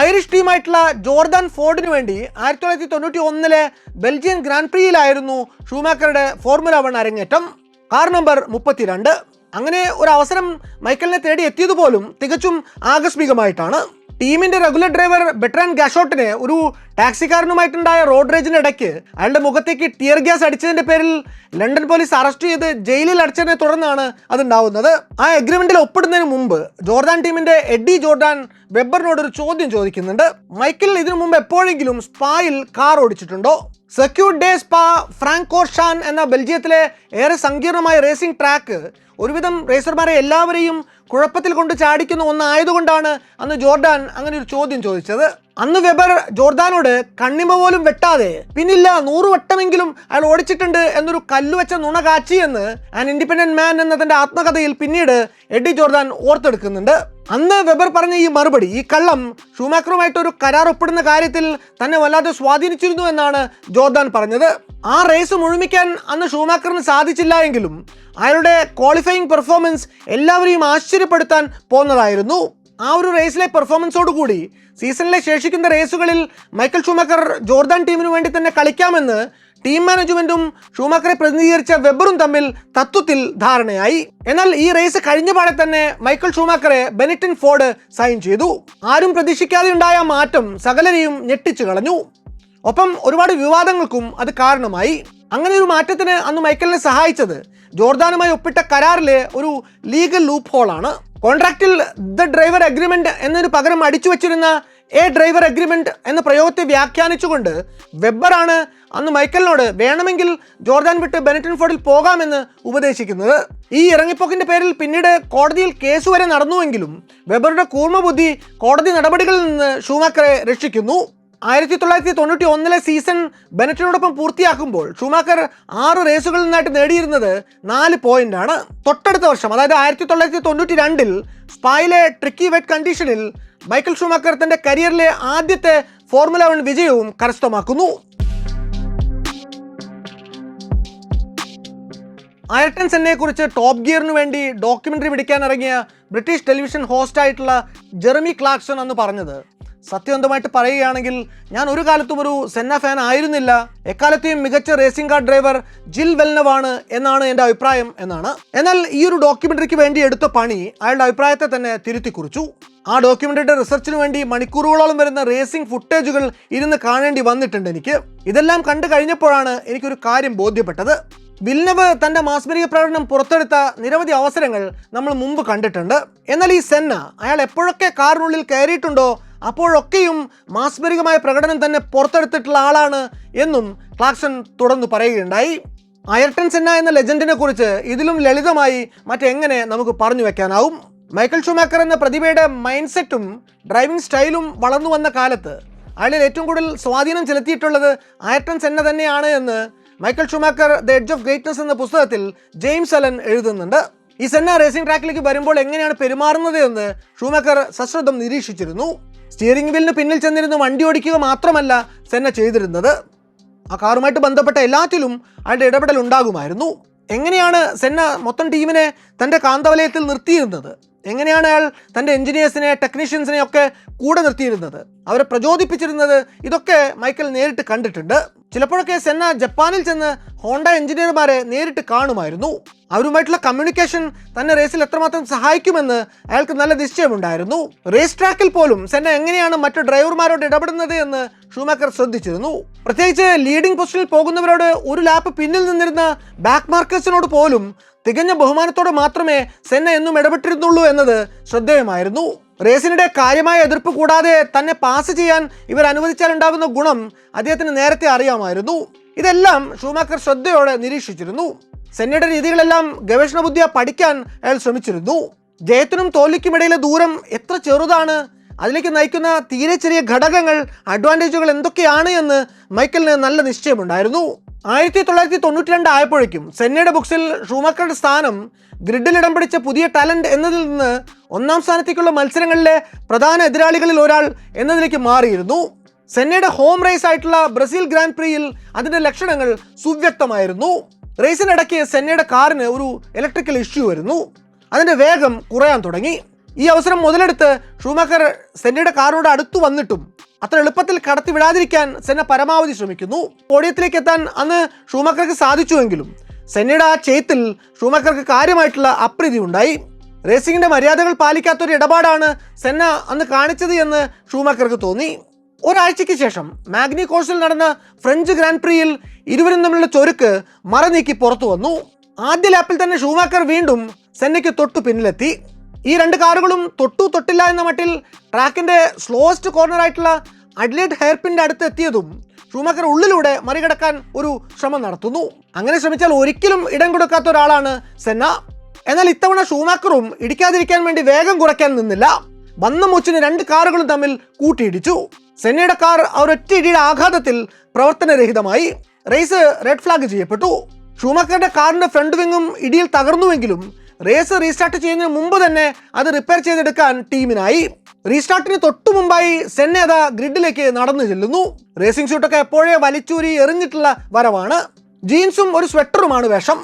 ഐറിഷ് ടീമായിട്ടുള്ള ജോർദാൻ ഫോർഡിന് വേണ്ടി 1991 ബെൽജിയൻ ഗ്രാൻഡ് പ്രിയിലായിരുന്നു ഷൂമാക്കറുടെ ഫോർമുല 1 അരങ്ങേറ്റം. Car number 32. അങ്ങനെ ഒരു അവസരം മൈക്കലിനെ തേടി എത്തിയതുപോലും തികച്ചും ആകസ്മികമായിട്ടാണ്. ടീമിന്റെ റെഗുലർ ഡ്രൈവർ ബെട്രാൻ ഗാഷോട്ടിനെ ഒരു ടാക്സിക്കാരനുമായിട്ടുണ്ടായ റോഡ് റേജിന് ഇടയ്ക്ക് അയാളുടെ മുഖത്തേക്ക് ടിയർ ഗ്യാസ് അടിച്ചതിന്റെ പേരിൽ ലണ്ടൻ പോലീസ് അറസ്റ്റ് ചെയ്ത് ജയിലിൽ അടച്ചതിനെ തുടർന്നാണ് അതുണ്ടാവുന്നത്. ആ എഗ്രിമെന്റിൽ ഒപ്പിടുന്നതിന് മുമ്പ് ജോർദാൻ ടീമിന്റെ എഡ്ഡി ജോർഡാൻ വെബറിനോട് ഒരു ചോദ്യം ചോദിക്കുന്നുണ്ട്. മൈക്കിൾ ഇതിനു മുമ്പ് എപ്പോഴെങ്കിലും സ്പായിൽ കാർ ഓടിച്ചിട്ടുണ്ടോ? സർക്യൂട്ട് ഡേ സ്പാ ഫ്രാങ്കോർഷാൻ എന്ന ബെൽജിയത്തിലെ ഏറെ സങ്കീർണമായ റേസിംഗ് ട്രാക്ക് ഒരുവിധം റേസർമാരെ എല്ലാവരെയും കുഴപ്പത്തിൽ കൊണ്ട് ചാടിക്കുന്ന ഒന്നായതുകൊണ്ടാണ് അന്ന് ജോർഡാൻ അങ്ങനെ ഒരു ചോദ്യം ചോദിച്ചത്. അന്ന് വെബർ ജോർദാനോട് കണ്ണിമ പോലും വെട്ടാതെ പിന്നില്ല 100 വട്ടമെങ്കിലും അയാൾ ഓടിച്ചിട്ടുണ്ട് എന്നൊരു കല്ലുവെച്ച നുണ കാച്ചി എന്ന് ആൻ ഇൻഡിപെൻഡന്റ് മാൻ എന്ന തന്റെ ആത്മകഥയിൽ പിന്നീട് എഡ്ഡി ജോർദാൻ ഓർത്തെടുക്കുന്നുണ്ട്. അന്ന് വെബർ പറഞ്ഞ ഈ മറുപടി, ഈ കള്ളം ഷൂമാക്കറുമായിട്ട് ഒരു കരാർ ഒപ്പിടുന്ന കാര്യത്തിൽ തന്നെ വല്ലാതെ സ്വാധീനിച്ചിരുന്നു എന്നാണ് ജോർദാൻ പറഞ്ഞത്. ആ റേസ് മുഴുമിക്കാൻ അന്ന് ഷൂമാക്കറിന് സാധിച്ചില്ല എങ്കിലും അയാളുടെ ക്വാളിഫയിങ് പെർഫോമൻസ് എല്ലാവരെയും ആശ്ചര്യപ്പെടുത്താൻ പോകുന്നതായിരുന്നു. ആ ഒരു റേസിലെ പെർഫോമൻസോടുകൂടി സീസണിലെ ശേഷിക്കുന്ന റേസുകളിൽ മൈക്കൽ ഷൂമാക്കർ ജോർദാൻ ടീമിനു വേണ്ടി തന്നെ കളിക്കാമെന്ന് ടീം മാനേജ്മെന്റും ഷൂമാക്കറെ പ്രതിനിധീകരിച്ച വെബറും തമ്മിൽ തത്വത്തിൽ ധാരണയായി. എന്നാൽ ഈ റേസ് കഴിഞ്ഞ പാടെ തന്നെ മൈക്കൽ ഷൂമാക്കറെ ബെനിറ്റൻ ഫോർഡ് സൈൻ ചെയ്തു. ആരും പ്രതീക്ഷിക്കാതെ ഉണ്ടായ മാറ്റം സകലരെയും ഞെട്ടിച്ചു കളഞ്ഞു. ഒപ്പം ഒരുപാട് വിവാദങ്ങൾക്കും അത് കാരണമായി. അങ്ങനെ ഒരു മാറ്റത്തിന് അന്ന് മൈക്കലിനെ സഹായിച്ചത് ജോർദാനുമായി ഒപ്പിട്ട കരാറിലെ ഒരു ലീഗൽ ലൂപ്പ് ഹോളാണ്. കോൺട്രാക്റ്റിൽ ദ ഡ്രൈവർ അഗ്രിമെന്റ് എന്നതിന് പകരം അടിച്ചു വച്ചിരുന്ന എ ഡ്രൈവർ അഗ്രിമെന്റ് എന്ന പ്രയോഗത്തെ വ്യാഖ്യാനിച്ചുകൊണ്ട് വെബറാണ് അന്ന് മൈക്കലിനോട് വേണമെങ്കിൽ ജോർദാൻ വിട്ട് ബെനറ്റൺ ഫോർഡിൽ പോകാമെന്ന് ഉപദേശിക്കുന്നത്. ഈ ഇറങ്ങിപ്പോക്കിന്റെ പേരിൽ പിന്നീട് കോടതിയിൽ കേസ് വരെ നടന്നുവെങ്കിലും വെബറുടെ കൂർമ്മബുദ്ധി കോടതി നടപടികളിൽ നിന്ന് ഷൂമാക്കറെ രക്ഷിക്കുന്നു. 1991 സീസൺ ബെനറ്റിനോടൊപ്പം പൂർത്തിയാക്കുമ്പോൾ ഷൂമാക്കർ 6 റേസുകളിൽ നിന്നായിട്ട് നേടിയിരുന്നത് 4 പോയിന്റാണ്. തൊട്ടടുത്ത വർഷം, അതായത് 1992 സ്പായിലെ ട്രിക്കി വെറ്റ് കണ്ടീഷനിൽ മൈക്കൽ ഷൂമാക്കർ തന്റെ കരിയറിലെ ആദ്യത്തെ ഫോർമുല 1 വിജയവും കരസ്ഥമാക്കുന്നു. അയർട്ടൺ സെന്നയെ കുറിച്ച് ടോപ്പ് ഗിയറിന് വേണ്ടി ഡോക്യുമെന്ററി പിടിക്കാൻ ഇറങ്ങിയ ബ്രിട്ടീഷ് ടെലിവിഷൻ ഹോസ്റ്റ് ആയിട്ടുള്ള ജെറമി ക്ലാർക്സൺ എന്ന് പറഞ്ഞത്, സത്യസന്ധമായിട്ട് പറയുകയാണെങ്കിൽ ഞാൻ ഒരു കാലത്തും ഒരു സെന്ന ഫാൻ ആയിരുന്നില്ല, എക്കാലത്തെയും മികച്ച റേസിംഗ് കാർ ഡ്രൈവർ ജിൽ വെൽനവാണ് എന്നാണ് എൻ്റെ അഭിപ്രായം എന്നാണ്. എന്നാൽ ഈ ഒരു ഡോക്യുമെന്ററിക്ക് വേണ്ടി എടുത്ത പണി അയാളുടെ അഭിപ്രായത്തെ തന്നെ തിരുത്തി കുറിച്ചു. ആ ഡോക്യുമെന്ററിയുടെ റിസർച്ചിന് വേണ്ടി മണിക്കൂറുകളോളം വരുന്ന റേസിംഗ് ഫുട്ടേജുകൾ ഇരുന്ന് കാണേണ്ടി വന്നിട്ടുണ്ട് എനിക്ക്. ഇതെല്ലാം കണ്ടു കഴിഞ്ഞപ്പോഴാണ് എനിക്കൊരു കാര്യം ബോധ്യപ്പെട്ടത്. വിൽനവ് തൻ്റെ മാസ്മരിക പ്രകടനം പുറത്തെടുത്ത നിരവധി അവസരങ്ങൾ നമ്മൾ മുമ്പ് കണ്ടിട്ടുണ്ട്. എന്നാൽ ഈ സെന്ന അയാൾ എപ്പോഴൊക്കെ കാറിനുള്ളിൽ കയറിയിട്ടുണ്ടോ അപ്പോഴൊക്കെയും മാസ്മരികമായ പ്രകടനം തന്നെ പുറത്തെടുത്തിട്ടുള്ള ആളാണ് എന്നും ക്ലാർക്സൺ തുടർന്ന് പറയുകയുണ്ടായി. അയർട്ടൺ സെന്ന എന്ന ലെജൻഡിനെ കുറിച്ച് ഇതിലും ലളിതമായി മറ്റെങ്ങനെ നമുക്ക് പറഞ്ഞു വെക്കാനാവും? മൈക്കൽ ഷൂമാക്കർ എന്ന പ്രതിഭയുടെ മൈൻഡ് സെറ്റും ഡ്രൈവിംഗ് സ്റ്റൈലും വളർന്നു വന്ന കാലത്ത് അയാളിൽ ഏറ്റവും കൂടുതൽ സ്വാധീനം ചെലുത്തിയിട്ടുള്ളത് അയർട്ടൺ സെന്ന തന്നെയാണ് എന്ന് Michael Schumacher the edge of greatness എന്ന പുസ്തകത്തിൽ ജെയിംസ് അലൻ എഴുതുന്നുണ്ട്. ഈ സെന്ന റേസിംഗ് ട്രാക്കിലേക്ക് വരുമ്പോൾ എങ്ങനെയാണ് പെരുമാറുന്നത് എന്ന് ഷൂമാക്കർ സശ്രദ്ധം നിരീക്ഷിച്ചിരുന്നു. സ്റ്റിയറിംഗ് വീലിന് പിന്നിൽ ചെന്നിരുന്ന് വണ്ടി ഓടിക്കുക മാത്രമല്ല സെന്ന ചെയ്തിരുന്നത്, ആ കാറുമായിട്ട് ബന്ധപ്പെട്ട എല്ലാറ്റിലും അയാളുടെ ഇടപെടൽ ഉണ്ടാകുമായിരുന്നു. എങ്ങനെയാണ് സെന്ന മൊത്തം ടീമിനെ തൻ്റെ കാന്തവലയത്തിൽ നിർത്തിയിരുന്നത്, എങ്ങനെയാണ് അയാൾ തൻ്റെ എഞ്ചിനീയേഴ്സിനെ ടെക്നീഷ്യൻസിനെ ഒക്കെ കൂടെ നിർത്തിയിരുന്നത്, അവരെ പ്രചോദിപ്പിച്ചിരുന്നത്, ഇതൊക്കെ മൈക്കൽ നേരിട്ട് കണ്ടിട്ടുണ്ട്. ചിലപ്പോഴൊക്കെ സെന്ന ജപ്പാനിൽ ചെന്ന് ഹോണ്ട എഞ്ചിനീയർമാരെ നേരിട്ട് കാണുമായിരുന്നു. അവരുമായിട്ടുള്ള കമ്മ്യൂണിക്കേഷൻ തന്നെ റേസിൽ എത്രമാത്രം സഹായിക്കുമെന്ന് അയാൾക്ക് നല്ല നിശ്ചയമുണ്ടായിരുന്നു. റേസ് ട്രാക്കിൽ പോലും സെന്ന എങ്ങനെയാണ് മറ്റു ഡ്രൈവർമാരോട് ഇടപെടുന്നത് എന്ന് ഷൂമാക്കർ ശ്രദ്ധിച്ചിരുന്നു. പ്രത്യേകിച്ച് ലീഡിംഗ് പൊസിഷനിൽ പോകുന്നവരോട് ഒരു ലാപ്പ് പിന്നിൽ നിന്നിരുന്ന ബാക്ക് മാർക്കേഴ്സിനോട് പോലും തികഞ്ഞ ബഹുമാനത്തോടെ മാത്രമേ സെന്ന എന്നും ഇടപെട്ടിരുന്നുള്ളൂ എന്നത് ശ്രദ്ധേയമായിരുന്നു. റേസിനിടെ കാര്യമായ എതിർപ്പ് കൂടാതെ തന്നെ പാസ് ചെയ്യാൻ ഇവർ അനുവദിച്ചാൽ ഉണ്ടാകുന്ന ഗുണം അദ്ദേഹത്തിന് നേരത്തെ അറിയാമായിരുന്നു. ഇതെല്ലാം ഷൂമാക്കർ ശ്രദ്ധയോടെ നിരീക്ഷിച്ചിരുന്നു. സെന്നയുടെ രീതികളെല്ലാം ഗവേഷണ ബുദ്ധിയ പഠിക്കാൻ അയാൾ ശ്രമിച്ചിരുന്നു. ജയത്തിനും തോൽവിക്കുമിടയിലെ ദൂരം എത്ര ചെറുതാണ്, അതിലേക്ക് നയിക്കുന്ന തീരെ ചെറിയ ഘടകങ്ങൾ, അഡ്വാൻറ്റേജുകൾ എന്തൊക്കെയാണ് എന്ന് മൈക്കലിന് നല്ല നിശ്ചയമുണ്ടായിരുന്നു. 1992 ആയപ്പോഴേക്കും സെന്നയുടെ ബുക്സിൽ ഷൂമാക്കറുടെ സ്ഥാനം ഗ്രിഡിൽ ഇടം പിടിച്ച പുതിയ ടാലന്റ് എന്നതിൽ നിന്ന് ഒന്നാം സ്ഥാനത്തേക്കുള്ള മത്സരങ്ങളിലെ പ്രധാന എതിരാളികളിൽ ഒരാൾ എന്നതിലേക്ക് മാറിയിരുന്നു. സെന്നയുടെ ഹോം റേസ് ആയിട്ടുള്ള ബ്രസീൽ ഗ്രാൻഡ് പ്രിയിൽ അതിൻ്റെ ലക്ഷണങ്ങൾ സുവ്യക്തമായിരുന്നു. റേസിനിടയ്ക്ക് സെന്നയുടെ കാറിന് ഒരു ഇലക്ട്രിക്കൽ ഇഷ്യൂ വരുന്നു. അതിൻ്റെ വേഗം കുറയാൻ തുടങ്ങി. ഈ അവസരം മുതലെടുത്ത് ഷൂമാക്കർ സെന്നയുടെ കാറിനോട് അടുത്തു വന്നിട്ടും അത്ര എളുപ്പത്തിൽ കടത്തി വിടാതിരിക്കാൻ സെന്ന പരമാവധി ശ്രമിക്കുന്നു. പോഡിയത്തിലേക്ക് എത്താൻ അന്ന് ഷൂമാക്കർക്ക് സാധിച്ചുവെങ്കിലും സെന്നയുടെ ആ ചെയ്ത്തിൽ ഷൂമാക്കർക്ക് കാര്യമായിട്ടുള്ള അപ്രീതി ഉണ്ടായി. റേസിംഗിന്റെ മര്യാദകൾ പാലിക്കാത്തൊരു ഇടപാടാണ് സെന്ന അന്ന് കാണിച്ചത് എന്ന് ഷൂമാക്കർക്ക് തോന്നി. ഒരാഴ്ചയ്ക്ക് ശേഷം മാഗ്നി കോഴ്സിൽ നടന്ന ഫ്രഞ്ച് ഗ്രാൻഡ് പ്രിയിൽ ഇരുവരും തമ്മിലുള്ള ചൊരുക്ക് മറനീക്കി പുറത്തു വന്നു. ആദ്യ ലാപ്പിൽ തന്നെ ഷൂമാക്കർ വീണ്ടും സെന്നയ്ക്ക് തൊട്ടു പിന്നിലെത്തി. ഈ രണ്ട് കാറുകളും തൊട്ടില്ല എന്ന മട്ടിൽ ട്രാക്കിന്റെ സ്ലോവസ്റ്റ് കോർണർ ആയിട്ടുള്ള അഡ്ലേഡ് ഹെയർപിന്റെ അടുത്ത് എത്തിയതും ഷൂമാക്കർ ഉള്ളിലൂടെ മറികടക്കാൻ ഒരു ശ്രമം നടത്തുന്നു. അങ്ങനെ ശ്രമിച്ചാൽ ഒരിക്കലും ഇടം കൊടുക്കാത്ത ഒരാളാണ് സെന്ന. എന്നാൽ ഇത്തവണ ഷൂമാക്കറും ഇടിക്കാതിരിക്കാൻ വേണ്ടി വേഗം കുറയ്ക്കാൻ നിന്നില്ല. വന്ന മൂച്ചിന് രണ്ട് കാറുകളും തമ്മിൽ കൂട്ടിയിടിച്ചു. സെന്നയുടെ കാർ ഒരൊറ്റ ഇടിയുടെ ആഘാതത്തിൽ പ്രവർത്തനരഹിതമായി. റേസ് റെഡ് ഫ്ലാഗ് ചെയ്യപ്പെട്ടു. ഷൂമാക്കറുടെ കാറിന്റെ ഫ്രണ്ട് വിങ്ങും ഇടിയിൽ തകർന്നുവെങ്കിലും റേസ് റീസ്റ്റാർട്ട് ചെയ്യുന്നതിന് മുമ്പ് തന്നെ അത് റിപ്പയർ ചെയ്തെടുക്കാൻ ടീമിനായി. റീസ്റ്റാർട്ടിന് തൊട്ടു മുമ്പായി സെന്ന അതാ ഗ്രിഡിലേക്ക് നടന്നു ചെല്ലുന്നു. റേസിംഗ് ഷൂട്ടൊക്കെ എപ്പോഴേ വലിച്ചൂരി എറിഞ്ഞിട്ടുള്ള വരവാണ്. ജീൻസും ഒരു സ്വെറ്ററുമാണ് വേഷം.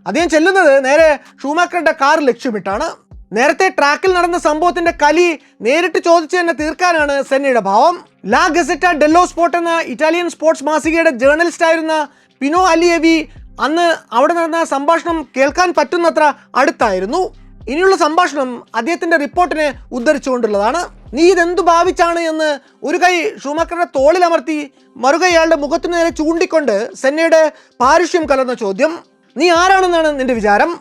അദ്ദേഹം ചെല്ലുന്നത് നേരെ ഷൂമാക്കറുടെ കാർ ലക്ഷ്യമിട്ടാണ്. നേരത്തെ ട്രാക്കിൽ നടന്ന സംഭവത്തിന്റെ കലി നേരിട്ട് ചോദിച്ച് തന്നെ തീർക്കാനാണ് സെന്നയുടെ ഭാവം. ലാ ഗസറ്റ ഡെല്ലോ സ്പോർട്ട് എന്ന ഇറ്റാലിയൻ സ്പോർട്സ് മാസികയുടെ ജേർണലിസ്റ്റ് ആയിരുന്ന പിനോ അലിയേവി അന്ന് അവിടെ നടന്ന സംഭാഷണം കേൾക്കാൻ പറ്റുന്നത്ര അടുത്തായിരുന്നു. ഇനിയുള്ള സംഭാഷണം അദ്ദേഹത്തിന്റെ റിപ്പോർട്ടിനെ ഉദ്ധരിച്ചുകൊണ്ടുള്ളതാണ്. നീ ഇതെന്തു ഭാവിച്ചാണ് എന്ന് ഒരു കൈ ഷൂമാക്കറുടെ തോളിലമർത്തി മറുകൈ അയാളുടെ മുഖത്തിന് നേരെ ചൂണ്ടിക്കൊണ്ട് സെന്നയുടെ പാരുഷ്യം കലർന്ന ചോദ്യം, നീ ആരാണെന്നാണ് നിന്റെ വിചാരം?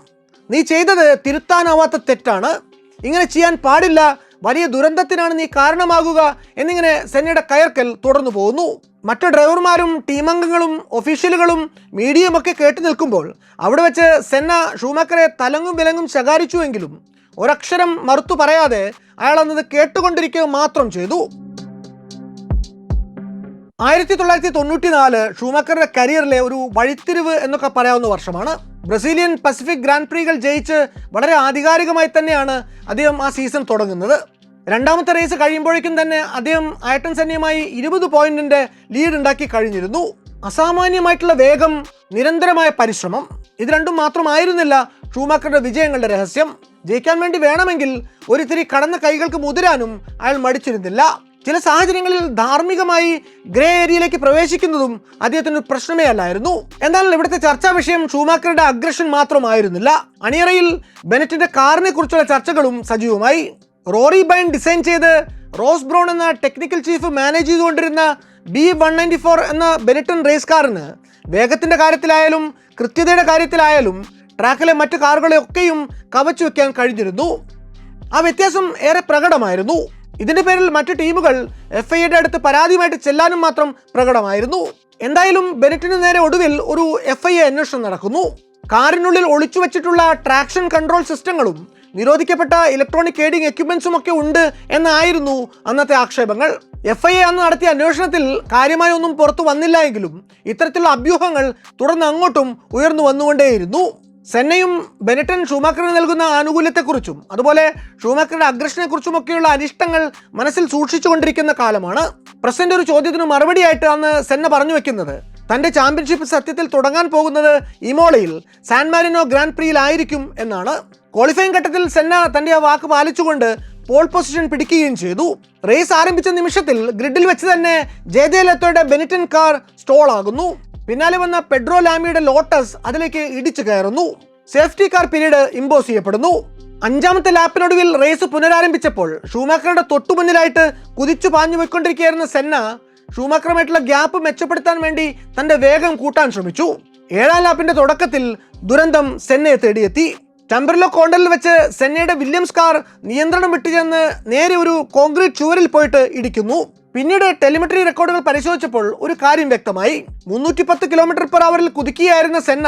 നീ ചെയ്തത് തിരുത്താനാവാത്ത തെറ്റാണ്, ഇങ്ങനെ ചെയ്യാൻ പാടില്ല, വലിയ ദുരന്തത്തിനാണ് നീ കാരണമാകുക എന്നിങ്ങനെ സെന്നയുടെ കയർക്കൽ തുടർന്നു പോകുന്നു. മറ്റു ഡ്രൈവർമാരും ടീമംഗങ്ങളും ഒഫീഷ്യലുകളും മീഡിയയും ഒക്കെ കേട്ടു നിൽക്കുമ്പോൾ അവിടെ വെച്ച് സെന്ന ഷൂമാക്കറെ തലങ്ങും വിലങ്ങും ശകാരിച്ചുവെങ്കിലും ഒരക്ഷരം മറുത്തു പറയാതെ അയാൾ അന്നത് കേട്ടുകൊണ്ടിരിക്കുക മാത്രം ചെയ്തു. 1994 ഷൂമാക്കറുടെ കരിയറിലെ ഒരു വഴിത്തിരിവ് എന്നൊക്കെ പറയാവുന്ന വർഷമാണ്. ബ്രസീലിയൻ പസഫിക് ഗ്രാൻഡ് പ്രീകൾ ജയിച്ച് വളരെ ആധികാരികമായി തന്നെയാണ് അദ്ദേഹം ആ സീസൺ തുടങ്ങുന്നത്. രണ്ടാമത്തെ റേസ് കഴിയുമ്പോഴേക്കും തന്നെ അദ്ദേഹം അയർട്ടൺ സെന്നയുമായി 20 പോയിന്റിന്റെ ലീഡ് ഉണ്ടാക്കി കഴിഞ്ഞിരുന്നു. അസാമാന്യമായിട്ടുള്ള വേഗം, നിരന്തരമായ പരിശ്രമം, ഇത് രണ്ടും മാത്രമായിരുന്നില്ല ഷൂമാക്കറുടെ വിജയങ്ങളുടെ രഹസ്യം. ജയിക്കാൻ വേണ്ടി വേണമെങ്കിൽ ഒരിത്തിരി കടന്ന കൈകൾക്ക് മുതിരാനും അയാൾ മടിച്ചിരുന്നില്ല. ചില സാഹചര്യങ്ങളിൽ ധാർമ്മികമായി ഗ്രേ ഏരിയയിലേക്ക് പ്രവേശിക്കുന്നതും അദ്ദേഹത്തിന് പ്രശ്നമേ അല്ലായിരുന്നു. എന്നാൽ ഇവിടുത്തെ ചർച്ചാ വിഷയം ഷൂമാക്കറുടെ അഗ്രഷൻ മാത്രമായിരുന്നില്ല. അണിയറയിൽ ബെനറ്റിന്റെ കാറിനെ കുറിച്ചുള്ള ചർച്ചകളും സജീവമായി. റോറി ബൈൻ ഡിസൈൻ ചെയ്ത് റോസ് ബ്രൗൺ എന്ന ടെക്നിക്കൽ ചീഫ് മാനേജ് ചെയ്തുകൊണ്ടിരുന്ന B194 എന്ന ബെനറ്റൺ റേസ് കാറിന് വേഗത്തിന്റെ കാര്യത്തിലായാലും കൃത്യതയുടെ കാര്യത്തിലായാലും ട്രാക്കിലെ മറ്റു കാറുകളെയൊക്കെയും കവച്ചു വെക്കാൻ കഴിഞ്ഞിരുന്നു. ആ വ്യത്യാസം ഏറെ പ്രകടമായിരുന്നു. ഇതിന്റെ പേരിൽ മറ്റു ടീമുകൾ FIAയുടെ അടുത്ത് പരാതിയുമായിട്ട് ചെല്ലാനും മാത്രം പ്രകടമായിരുന്നു. എന്തായാലും ബെനറ്റിന് നേരെ ഒടുവിൽ ഒരു FIA അന്വേഷണം നടക്കുന്നു. കാറിനുള്ളിൽ ഒളിച്ചു വെച്ചിട്ടുള്ള ട്രാക്ഷൻ കൺട്രോൾ സിസ്റ്റങ്ങളും നിരോധിക്കപ്പെട്ട ഇലക്ട്രോണിക് എയ്ഡിംഗ് എക്യുപ്മെന്റ്സും ഒക്കെ ഉണ്ട് എന്നായിരുന്നു അന്നത്തെ ആക്ഷേപങ്ങൾ. FIA അന്ന് നടത്തിയ അന്വേഷണത്തിൽ കാര്യമായി ഒന്നും പുറത്തു വന്നില്ല എങ്കിലും ഇത്തരത്തിലുള്ള അഭ്യൂഹങ്ങൾ തുടർന്ന് അങ്ങോട്ടും ഉയർന്നു വന്നുകൊണ്ടേയിരുന്നു. സെന്നയും ബെനറ്റൻ ഷൂമാക്കറിന് നൽകുന്ന ആനുകൂല്യത്തെക്കുറിച്ചും അതുപോലെ ഷൂമാക്കറുടെ അഗ്രഷനെ കുറിച്ചുമൊക്കെയുള്ള അനിഷ്ടങ്ങൾ മനസ്സിൽ സൂക്ഷിച്ചുകൊണ്ടിരിക്കുന്ന കാലമാണ്. പ്രസിഡന്റ് ഒരു ചോദ്യത്തിന് മറുപടിയായിട്ട് അന്ന് സെന്ന പറഞ്ഞു വെക്കുന്നത് തന്റെ ചാമ്പ്യൻഷിപ്പ് സത്യത്തിൽ തുടങ്ങാൻ പോകുന്നത് ഇമോളയിൽ സാൻ മാരിനോ ഗ്രാൻഡ് പ്രിയിലായിരിക്കും എന്നാണ്. ക്വാളിഫയിങ് ഘട്ടത്തിൽ സെന്ന തന്റെ ആ വാക്ക് പാലിച്ചുകൊണ്ട് പോൾ പൊസിഷൻ പിടിക്കുകയും ചെയ്തു. റേസ് ആരംഭിച്ച നിമിഷത്തിൽ ഗ്രിഡിൽ വെച്ച് തന്നെ ജെ ലത്തോയുടെ ബെനറ്റൻ കാർ സ്റ്റോൾ ആകുന്നു. പിന്നാലെ വന്ന പെഡ്രോ ലാമിയുടെ ലോട്ടസ് അതിലേക്ക് ഇടിച്ചു കയറുന്നു. സേഫ്റ്റി കാർ പീരീഡ് ഇമ്പോസ് ചെയ്യപ്പെടുന്നു. 5ാമത്തെ ലാപ്പിനൊടുവിൽ റേസ് പുനരാരംഭിച്ചപ്പോൾ ഷൂമാക്കറുടെ തൊട്ടുമുന്നിലായിട്ട് കുതിച്ചു പാഞ്ഞു പോയിക്കൊണ്ടിരിക്കുകയായിരുന്ന സെന്ന ഷൂമാക്കറുമായിട്ടുള്ള ഗ്യാപ്പ് മെച്ചപ്പെടുത്താൻ വേണ്ടി തന്റെ വേഗം കൂട്ടാൻ ശ്രമിച്ചു. 7ാം ലാപ്പിന്റെ തുടക്കത്തിൽ ദുരന്തം സെന്നയെ തേടിയെത്തി. ടംബർലോ കോണ്ടലിൽ വെച്ച് സെന്നയുടെ വില്യംസ് കാർ നിയന്ത്രണം വിട്ടുചെന്ന് നേരെ ഒരു കോൺക്രീറ്റ് ചുവരിൽ പോയിട്ട് ഇടിക്കുന്നു. പിന്നീട് ടെലിമെട്രി റെക്കോർഡുകൾ പരിശോധിച്ചപ്പോൾ ഒരു കാര്യം വ്യക്തമായി. 310 km/h കുതിക്കുകയായിരുന്ന സെന്ന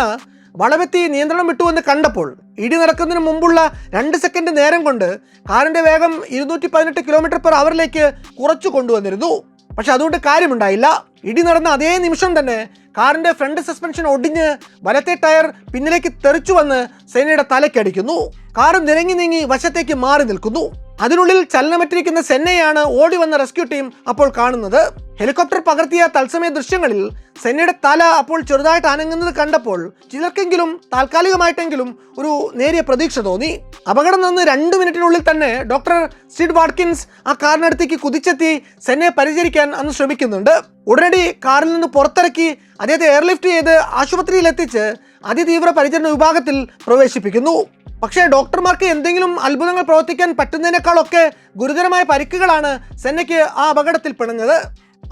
വളവെത്തി നിയന്ത്രണം വിട്ടുവെന്ന് കണ്ടപ്പോൾ ഇടി നടക്കുന്നതിന് മുമ്പുള്ള 2 സെക്കൻഡ് നേരം കൊണ്ട് കാറിന്റെ വേഗം 218 km/h കുറച്ചു കൊണ്ടുവന്നിരുന്നു. പക്ഷെ അതുകൊണ്ട് കാര്യമുണ്ടായില്ല. ഇടി നടന്ന അതേ നിമിഷം തന്നെ കാറിന്റെ ഫ്രണ്ട് സസ്പെൻഷൻ ഒടിഞ്ഞ് വലത്തെ ടയർ പിന്നിലേക്ക് തെറിച്ചു വന്ന് സെന്നയുടെ തലയ്ക്കടിക്കുന്നു. കാർ നിരങ്ങി നീങ്ങി വശത്തേക്ക് മാറി നിൽക്കുന്നു. അതിനുള്ളിൽ ചലനമറ്റിരിക്കുന്ന സെന്നയാണ് ഓടി വന്ന റെസ്ക്യൂ ടീം അപ്പോൾ കാണുന്നത്. ഹെലികോപ്റ്റർ പകർത്തിയ തത്സമയ ദൃശ്യങ്ങളിൽ സെന്നയുടെ തല അപ്പോൾ ചെറുതായിട്ട് അനങ്ങുന്നത് കണ്ടപ്പോൾ ചിലർക്കെങ്കിലും താൽക്കാലികമായിട്ടെങ്കിലും ഒരു നേരിയ പ്രതീക്ഷ തോന്നി. അപകടം നടന്ന് 2 മിനിറ്റിനുള്ളിൽ തന്നെ ഡോക്ടർ സിഡ് വാട്കിൻസ് ആ കാറിനടുത്തേക്ക് കുതിച്ചെത്തി സെന്നയെ പരിചരിക്കാൻ അന്ന് ശ്രമിക്കുന്നുണ്ട്. ഉടനടി കാറിൽ നിന്ന് പുറത്തിറക്കി അദ്ദേഹത്തെ എയർലിഫ്റ്റ് ചെയ്ത് ആശുപത്രിയിൽ എത്തിച്ച് അതിതീവ്ര പരിചരണ വിഭാഗത്തിൽ പ്രവേശിപ്പിക്കുന്നു. പക്ഷേ ഡോക്ടർമാർക്ക് എന്തെങ്കിലും അത്ഭുതങ്ങൾ പ്രവർത്തിക്കാൻ പറ്റുന്നതിനേക്കാളൊക്കെ ഗുരുതരമായ പരിക്കുകളാണ് സെന്നയ്ക്ക് ആ അപകടത്തിൽ പിണഞ്ഞത്.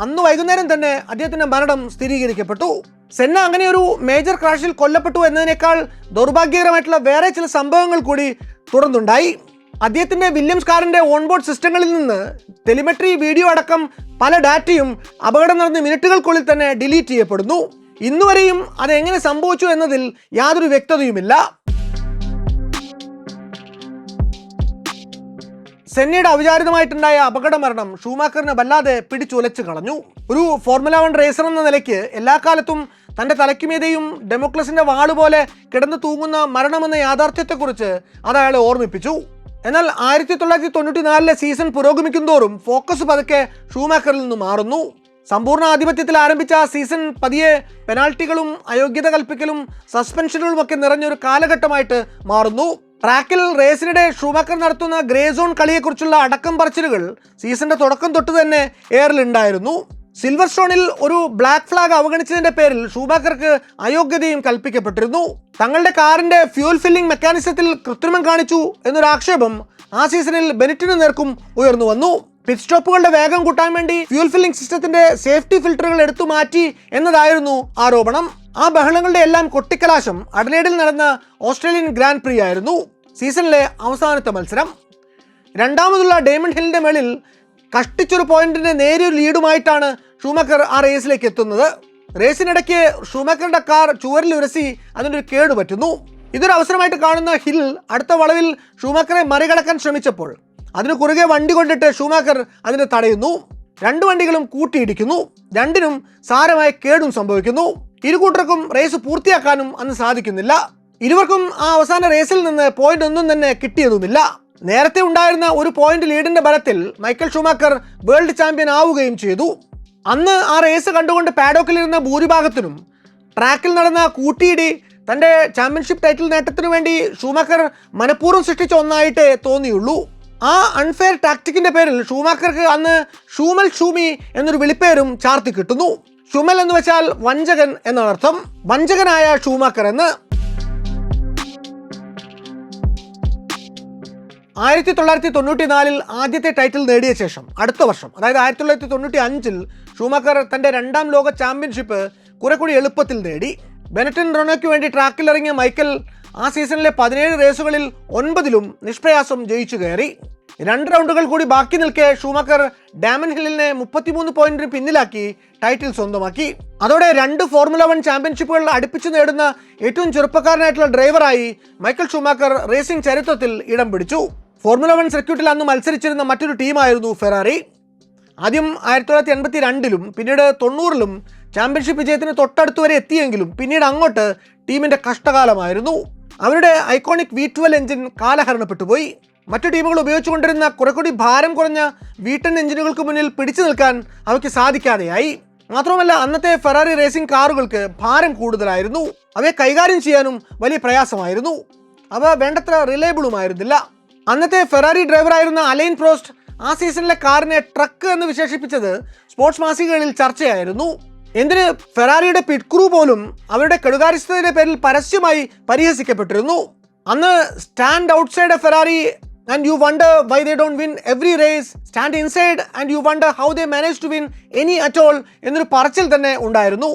അന്ന് വൈകുന്നേരം തന്നെ അദ്ദേഹത്തിന്റെ മരണം സ്ഥിരീകരിക്കപ്പെട്ടു. സെന്ന അങ്ങനെ ഒരു മേജർ ക്രാഷിൽ കൊല്ലപ്പെട്ടു എന്നതിനേക്കാൾ ദൗർഭാഗ്യകരമായിട്ടുള്ള വേറെ ചില സംഭവങ്ങൾ കൂടി തുടർന്നുണ്ടായി. അദ്ദേഹത്തിന്റെ വില്യംസ് കാറിന്റെ ഓൺബോർഡ് സിസ്റ്റങ്ങളിൽ നിന്ന് ടെലിമെട്രി വീഡിയോ അടക്കം പല ഡാറ്റയും അപകടം നടന്ന മിനിറ്റുകൾക്കുള്ളിൽ തന്നെ ഡിലീറ്റ് ചെയ്യപ്പെടുന്നു. ഇന്നുവരെയും അതെങ്ങനെ സംഭവിച്ചു എന്നതിൽ യാതൊരു വ്യക്തതയുമില്ല. സെന്നയുടെ അവിചാരിതമായിട്ടുണ്ടായ അപകട മരണം ഷൂമാക്കറിനെ വല്ലാതെ പിടിച്ചുലച്ചു കളഞ്ഞു. ഒരു ഫോർമുല 1 റേസർ എന്ന നിലയ്ക്ക് എല്ലാ കാലത്തും തൻ്റെ തലയ്ക്കുമീതെയും ഡെമോക്ലസിന്റെ വാള് പോലെ കിടന്നു തൂങ്ങുന്ന മരണമെന്ന യാഥാർത്ഥ്യത്തെക്കുറിച്ച് അത് അയാളെ ഓർമ്മിപ്പിച്ചു. എന്നാൽ 1994 സീസൺ പുരോഗമിക്കുന്തോറും ഫോക്കസ് പതുക്കെ ഷൂമാക്കറിൽ നിന്ന് മാറുന്നു. സമ്പൂർണ്ണ ആധിപത്യത്തിൽ ആരംഭിച്ച ആ സീസൺ പതിയെ പെനാൽറ്റികളും അയോഗ്യത കൽപ്പിക്കലും സസ്പെൻഷനുകളും ഒക്കെ നിറഞ്ഞൊരു കാലഘട്ടമായിട്ട് മാറുന്നു. ട്രാക്കിൽ റേസിനിടെ ഷൂമാക്കർ നടത്തുന്ന ഗ്രേ സോൺ കളിയെക്കുറിച്ചുള്ള അടക്കം പറച്ചിലുകൾ സീസണിന്റെ തുടക്കം തൊട്ട് തന്നെ എയറിലുണ്ടായിരുന്നു. സിൽവർ സ്റ്റോണിൽ ഒരു ബ്ലാക്ക് ഫ്ലാഗ് അവഗണിച്ചതിന്റെ പേരിൽ ഷൂമാക്കർക്ക് അയോഗ്യതയും കൽപ്പിക്കപ്പെട്ടിരുന്നു. തങ്ങളുടെ കാറിന്റെ ഫ്യൂൽ ഫില്ലിംഗ് മെക്കാനിസത്തിൽ കൃത്രിമം കാണിച്ചു എന്നൊരു ആക്ഷേപം ആ സീസണിൽ ബെനറ്റിന് നേർക്കും ഉയർന്നു വന്നു. പിറ്റ് സ്റ്റോപ്പുകളുടെ വേഗം കൂട്ടാൻ വേണ്ടി ഫ്യൂൽ ഫില്ലിംഗ് സിസ്റ്റത്തിന്റെ സേഫ്റ്റി ഫിൽറ്ററുകൾ എടുത്തു മാറ്റി എന്നതായിരുന്നു ആരോപണം. ആ ബഹളങ്ങളുടെ എല്ലാം കൊട്ടിക്കലാശം അഡലേഡിൽ നടന്ന ഓസ്ട്രേലിയൻ ഗ്രാൻഡ് പ്രീ ആയിരുന്നു. സീസണിലെ അവസാനത്തെ മത്സരം. രണ്ടാമതുള്ള ഡയമണ്ട് ഹില്ലിന്റെ മേളിൽ കഷ്ടിച്ചൊരു പോയിന്റിന്റെ നേരിയൊരു ലീഡുമായിട്ടാണ് ഷൂമാക്കർ ആ റേസിലേക്ക് എത്തുന്നത്. റേസിനിടയ്ക്ക് ഷൂമാക്കറുടെ കാർ ചുവരിൽ ഉരസി അതിനൊരു കേട് പറ്റുന്നു. ഇതൊരു അവസരമായിട്ട് കാണുന്ന ഹിൽ അടുത്ത വളവിൽ ഷൂമാക്കറെ മറികടക്കാൻ ശ്രമിച്ചപ്പോൾ അതിന് കുറുകെ വണ്ടി കൊണ്ടിട്ട് ഷൂമാക്കർ അതിനെ തടയുന്നു. 2 വണ്ടികളും കൂട്ടിയിടിക്കുന്നു. 2നും സാരമായ കേടും സംഭവിക്കുന്നു. ഇരുകൂട്ടർക്കും റേസ് പൂർത്തിയാക്കാനും അന്ന് സാധിക്കുന്നില്ല. ഇരുവർക്കും ആ അവസാന റേസിൽ നിന്ന് പോയിന്റ് ഒന്നും തന്നെ കിട്ടിയതുമില്ല. നേരത്തെ ഉണ്ടായിരുന്ന ഒരു പോയിന്റ് ലീഡിന്റെ ബലത്തിൽ മൈക്കൽ ഷൂമാക്കർ വേൾഡ് ചാമ്പ്യൻ ആവുകയും ചെയ്തു. അന്ന് ആ റേസ് കണ്ടുകൊണ്ട് പാഡോക്കിലിരുന്ന ഭൂരിഭാഗത്തിനും ട്രാക്കിൽ നടന്ന കൂട്ടിയിടി തൻ്റെ ചാമ്പ്യൻഷിപ്പ് ടൈറ്റിൽ നേട്ടത്തിനു വേണ്ടി ഷൂമാക്കർ മനഃപൂർവ്വം സൃഷ്ടിച്ച ഒന്നായിട്ടേ തോന്നിയുള്ളൂ. ആ അൺഫെയർ ടാക്ടിക്കിന്റെ പേരിൽ ഷൂമാക്കർക്ക് അന്ന് ഷൂമൽ ഷൂമി എന്നൊരു വിളിപ്പേരും ചാർത്തി കിട്ടുന്നു. ഷുമൽ എന്ന് വെച്ചാൽ വഞ്ചകൻ എന്നർത്ഥം. വഞ്ചകനായ ഷൂമാക്കർ എന്ന്. 1994 ആദ്യത്തെ ടൈറ്റിൽ നേടിയ ശേഷം അടുത്ത വർഷം, അതായത് 1995 ഷൂമാക്കർ തൻ്റെ 2ാം ലോക ചാമ്പ്യൻഷിപ്പ് കുറെ കൂടി എളുപ്പത്തിൽ നേടി. ബെനറ്റൻ റോണോയ്ക്ക് വേണ്ടി ട്രാക്കിലിറങ്ങിയ മൈക്കൽ ആ സീസണിലെ 17 റേസുകളിൽ 9ലും നിഷ്പ്രയാസം ജയിച്ചു കയറി. 2 റൗണ്ടുകൾ കൂടി ബാക്കി നിൽക്കെ ഷൂമാക്കർ ഡാമൻ ഹില്ലിനെ 33 പോയിന്റിന് പിന്നിലാക്കി ടൈറ്റിൽ സ്വന്തമാക്കി. അതോടെ 2 ഫോർമുല 1 ചാമ്പ്യൻഷിപ്പുകൾ അടുപ്പിച്ചു നേടുന്ന ഏറ്റവും ചെറുപ്പക്കാരനായിട്ടുള്ള ഡ്രൈവറായി മൈക്കൽ ഷൂമാക്കർ റേസിംഗ് ചരിത്രത്തിൽ ഇടം പിടിച്ചു. ഫോർമുല 1 സർക്യൂട്ടിൽ അന്ന് മത്സരിച്ചിരുന്ന മറ്റൊരു ടീമായിരുന്നു ഫെറാറി. ആദ്യം 1982-ലും പിന്നീട് 90-ലും ചാമ്പ്യൻഷിപ്പ് വിജയത്തിന് തൊട്ടടുത്ത് വരെ എത്തിയെങ്കിലും പിന്നീട് അങ്ങോട്ട് ടീമിന്റെ കഷ്ടകാലമായിരുന്നു. അവരുടെ ഐക്കോണിക് V12 എഞ്ചിൻ കാലഹരണപ്പെട്ടു പോയി. മറ്റു ടീമുകൾ ഉപയോഗിച്ചുകൊണ്ടിരുന്ന കുറെക്കൂടി ഭാരം കുറഞ്ഞ V10 എഞ്ചിനുകൾക്ക് മുന്നിൽ പിടിച്ചു നിൽക്കാൻ അവയ്ക്ക് സാധിക്കാതെയായി. മാത്രമല്ല അന്നത്തെ ഫെറാറി റേസിംഗ് കാറുകൾക്ക് ഭാരം കൂടുതലായിരുന്നു. അവയെ കൈകാര്യം ചെയ്യാനും വലിയ പ്രയാസമായിരുന്നു. അവ വേണ്ടത്ര റിലയബിളുമായിരുന്നില്ല. അന്നത്തെ ഫെറാറി ഡ്രൈവറായിരുന്ന അലൈൻ പ്രോസ്റ്റ് ആ സീസണിലെ കാറിനെ ട്രക്ക് എന്ന് വിശേഷിപ്പിച്ചത് സ്പോർട്സ് മാസികകളിൽ ചർച്ചയായിരുന്നു. എന്തിന് ഫെറാറിയുടെ പിറ്റ് ക്രൂ പോലും അവരുടെ കെടുകാര്യസ്ഥതയുടെ പേരിൽ പരസ്യമായി പരിഹസിക്കപ്പെട്ടിരുന്നു. അന്ന് stand outside A Ferrari and you wonder why they don't win every race, stand inside and you wonder how they manage to win any at all എന്നൊരു പറച്ചിൽ തന്നെ ഉണ്ടായിരുന്നു.